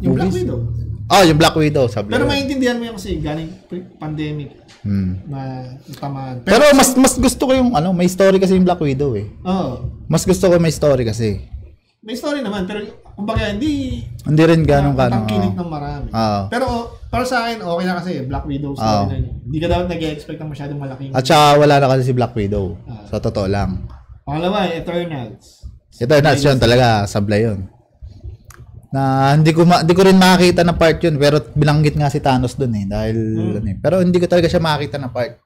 yung Black Widow. Yung Black Widow, sablay. Pero maintindihan mo yan kasi galing pandemic na tamaan. Pero mas gusto ko yung may story kasi yung Black Widow eh. Mas gusto ko may story kasi. May story naman, pero kumbaga hindi rin ganong pangkilig ng marami. Pero para sa akin, okay na kasi Black Widow story na yun. Hindi ka dapat nag-expect ng masyadong malaking. At saka wala na kasi si Black Widow. Sa totoo lang. Pangalawa, Eternals. Eternals yun talaga, sablay yun. Na hindi ko rin makakita na part yun, pero bilanggit nga si Thanos dun eh. Dahil, pero hindi ko talaga siya makakita na part.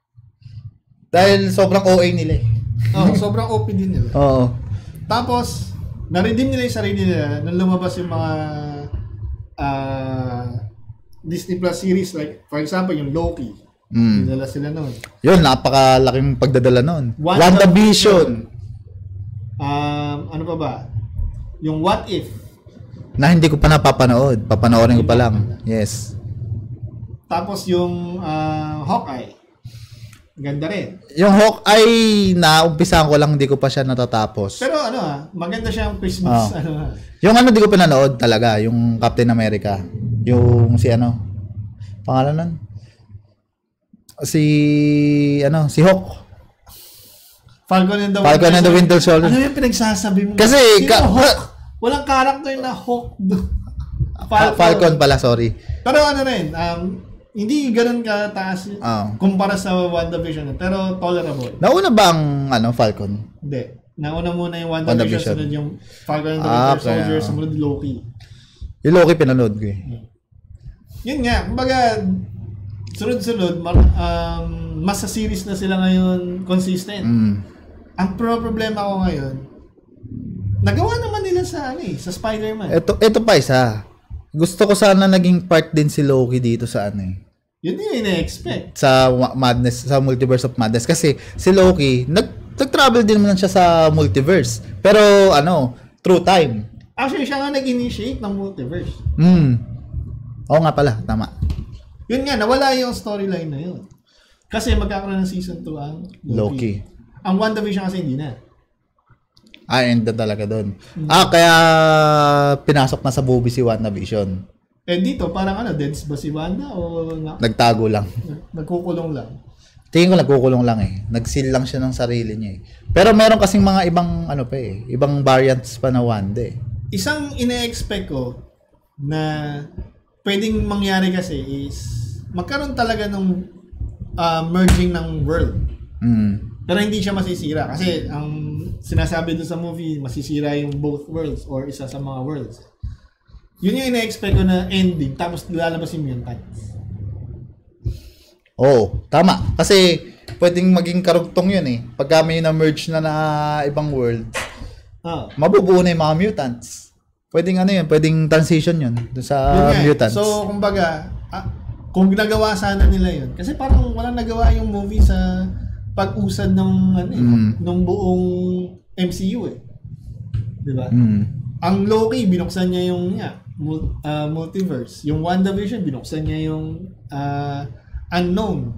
Dahil sobrang OA nila eh. Sobrang OP din nila. Tapos, na-redeem nila yung sarili nila nung lumabas yung mga Disney Plus series, like for example yung Loki. Dinala sila noon. Yun, napakalaking pagdadala noon. WandaVision. Ano pa ba? Yung What If. Na hindi ko pa napapanood. Papanoorin ko pa lang. Yes. Tapos yung Hawkeye. Ganda rin. Yung Hawkeye, naumpisahan ko lang, hindi ko pa siya natatapos. Pero maganda siyang Christmas. Yung di ko pinanood talaga, yung Captain America. Yung pangalan nun? Si Hawk. Falcon and the Winter Soldier. Ano yung pinagsasabi mo? Kasi, Hawk? Walang character na Hawk. Falcon pala, sorry. Pero rin, hindi ganoon kataas kumpara sa WandaVision, pero tolerable. Nauna ba ang Falcon? Hindi. Nauna muna yung WandaVision, sunod yung Falcon and the Winter Soldier, sumunod Loki. Yung Loki pinanood ko eh. Yun nga, kumbaga sunod-sunod, mas sa series na sila ngayon consistent. Ang problema ko ngayon, nagawa naman nila sa Spider-Man. Ito pa isa. Gusto ko sana naging part din si Loki dito sa Yun yung ina-expect. Sa Madness, sa Multiverse of Madness. Kasi si Loki, nag-travel din naman siya sa multiverse. Pero through time. Actually, siya nga nag-initiate ng multiverse. Oo nga pala, tama. Yun nga, nawala yung storyline na yun. Kasi magkakaroon ng season 2 ang Loki. Ang WandaVision kasi hindi na. End na talaga doon. Kaya pinasok na sa movie si WandaVision. Dito, parang deads ba si Wanda o nagtago lang? Nagkukulong lang. Tingin ko nagkukulong lang eh. Nag-seal lang siya ng sarili niya eh. Pero meron kasing mga ibang ibang variants pa na Wanda eh. Isang ina-expect ko na pwedeng mangyari kasi is magkaroon talaga ng merging ng world. Pero hindi siya masisira kasi ang sinasabi doon sa movie, masisira yung both worlds or isa sa mga worlds. Yun yung ina-expect ko na ending, tapos lalabas yung mutants. Tama. Kasi pwedeng maging karugtong yun eh. Pagka may na-merge na ibang world, mabubuo na yung mga mutants. Pwedeng pwedeng transition yun doon sa mutants. So, kumbaga, kung ginagawa sana nila yun, kasi parang walang nagawa yung movie sa pag-usad ng ng buong MCU eh. 'Di ba? Ang Loki binuksan niya yung multiverse. Yung WandaVision binuksan niya yung unknown.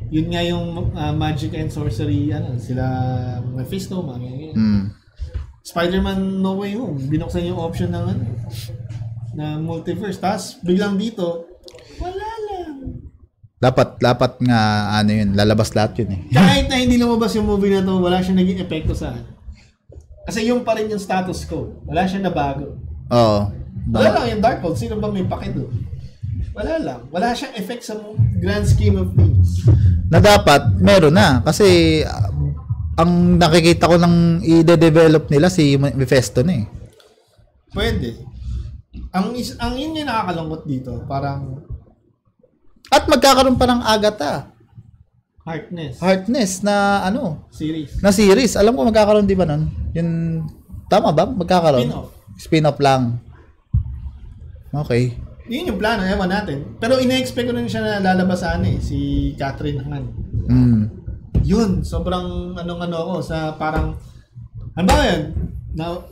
Yun nga yung magic and sorcery sila Mephisto mga Spider-Man No Way Home binuksan yung option ng na multiverse. Tapos biglang dito wala lang. Dapat nga yun, lalabas lahat yun eh. Kahit na hindi lumabas yung movie na to, wala siyang naging epekto sa kasi yung pa rin yung status quo. Wala siyang nabago. Wala lang yung Darkhold. Sino ba may pake doon? Wala lang. Wala siyang effect sa grand scheme of things. Na dapat, meron na. Kasi ang nakikita ko ng i-develop nila si Mephisto na eh. Pwede. Ang yun yung nakakalungkot dito. Parang at magkakaroon pa ng Agatha. Harkness na series. Na series. Alam ko magkakaroon di ba nun? Yun, tama ba? Magkakaroon? Spin-off lang. Okay. Yun yung plano, ewan natin. Pero ina-expect ko rin siya na lalabas si Catherine Han. Yun, sobrang ako sa parang ano ba yun?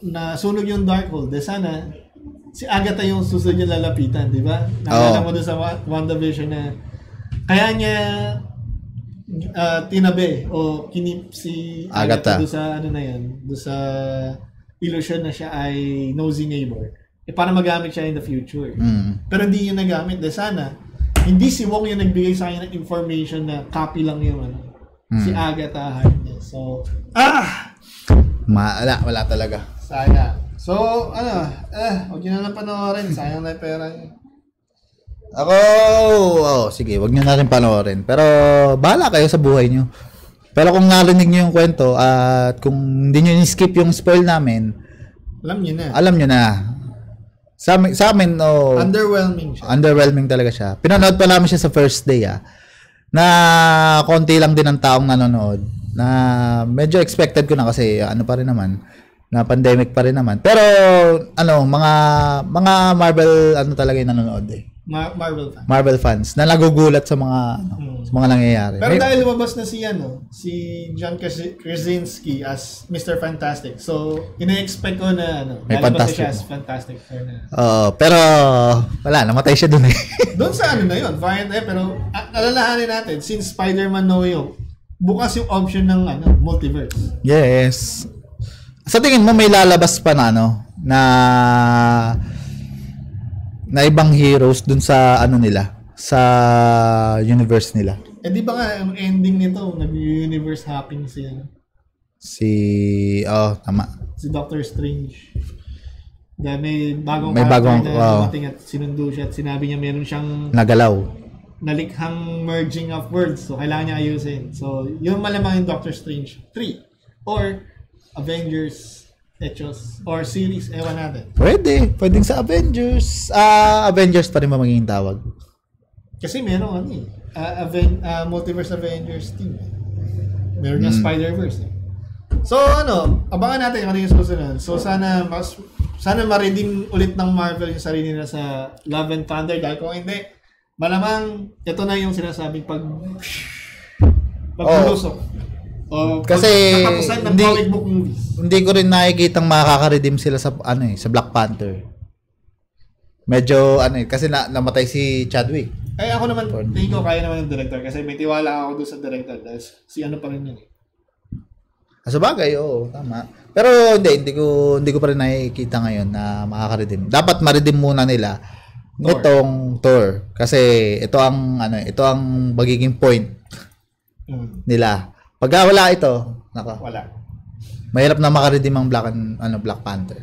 Na sunog yung Darkhold. Sana si Agatha yung susunod yung lalapitan, di ba? Naalala mo doon sa WandaVision na kaya niya tinabi o kinip si Agatha doon sa ano na yan, doon sa illusion na siya ay nosy neighbor. Para magamit siya in the future. Pero hindi niya nagamit. Dahil sana, hindi si Wong yung nagbigay sa kanya ng information na copy lang yung si Agatha Harkness. So, wala talaga. Sayang. So, huwag nyo na lang panoorin. Sayang na yung pera niyo. Ako, sige, huwag nyo na rin panoorin. Pero, bahala kayo sa buhay nyo. Pero kung narinig nyo yung kwento at kung hindi nyo ni-skip yung spoil namin, alam nyo na. Sa amin, underwhelming siya. Underwhelming talaga siya. Pinanood pa namin siya sa first day, na konti lang din ang taong nanonood. Na medyo expected ko na kasi ano pa rin naman, na pandemic pa rin naman. Pero mga Marvel talaga yung nanonood Marvel fans na nagugulat sa mga sa mga nangyayari. Pero dahil lumabas na si John Krasinski as Mr. Fantastic. So, ina-expect ko na may Fantastic siya as Fantastic Four na. Pero wala, namatay siya doon Doon sa na yun, variant pero alalahanin natin since Spider-Man No Way Home, bukas yung option ng multiverse. Yes. Sa tingin mo may lalabas pa na ibang heroes dun sa nila, sa universe nila? Di ba nga ang ending nito, nag-universe hopping tama. Si Doctor Strange. Dahil may bagong na dumating at sinundo siya at sinabi niya meron siyang nagalaw. Nalikhang merging of worlds. So, kailangan niya ayusin. So, yun malamang yung Doctor Strange 3 or Avengers Echos or series, ewan natin. Pwedeng sa Avengers. Avengers pa rin ba magiging tawag? Kasi meron Multiverse Avengers team. Meron nga Spider-Verse. So abangan natin kung ano yung susunod. So sana ma-redeem ulit ng Marvel yung sarili nila sa Love and Thunder dahil kung hindi, malamang ito na yung sinasabing pagbulusok. Kasi katapusan ng comic book movies. Hindi ko rin nakikitang makaka-redeem sila sa sa Black Panther. Medyo kasi namatay si Chadwick. Ako naman tingin ko kaya naman ng director kasi may tiwala ako doon sa director dahil si pa rin yun. Sa bagay, tama. Pero hindi ko pa rin nakikita ngayon na makaka-redeem. Dapat ma-redeem muna nila itong Thor kasi ito ang magiging point nila. Pag wala ito, wala. Mahirap na makaredeem ang Black Panther.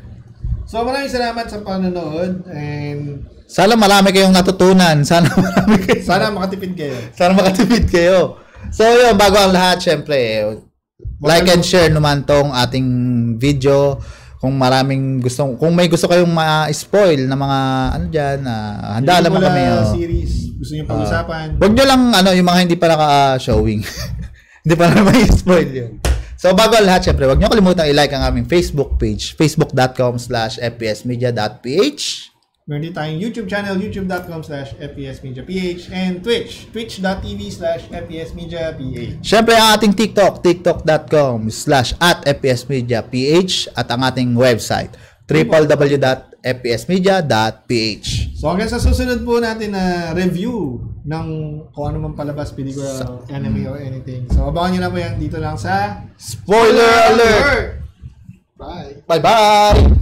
So maraming salamat sa panonood and sana marami kayong natutunan. Sana makatipid kayo. So yun, bago ang lahat, syempre, like and share naman tong ating video. Kung may gusto kayong ma-spoil na mga diyan, handa naman kami. Series, gusto niyo pag-usapan. Wag nyo lang yung mga hindi pa naka-showing. Hindi pa naman i-spoil yun. So, bago lahat, syempre, huwag niyo kalimutan i-like ang aming Facebook page, facebook.com/fpsmedia.ph. Meron din tayong YouTube channel, youtube.com/fpsmediaph, and twitch.tv/fpsmediaph. Syempre, ang ating TikTok, tiktok.com/@fpsmediaph, at ang ating website, www.fpsmedia.ph. So hanggang sa susunod po natin na review ng kung ano man palabas, pelikula, anime or anything. So abangan nyo na po yan dito lang sa Spoiler Alert! Bye! Bye-bye!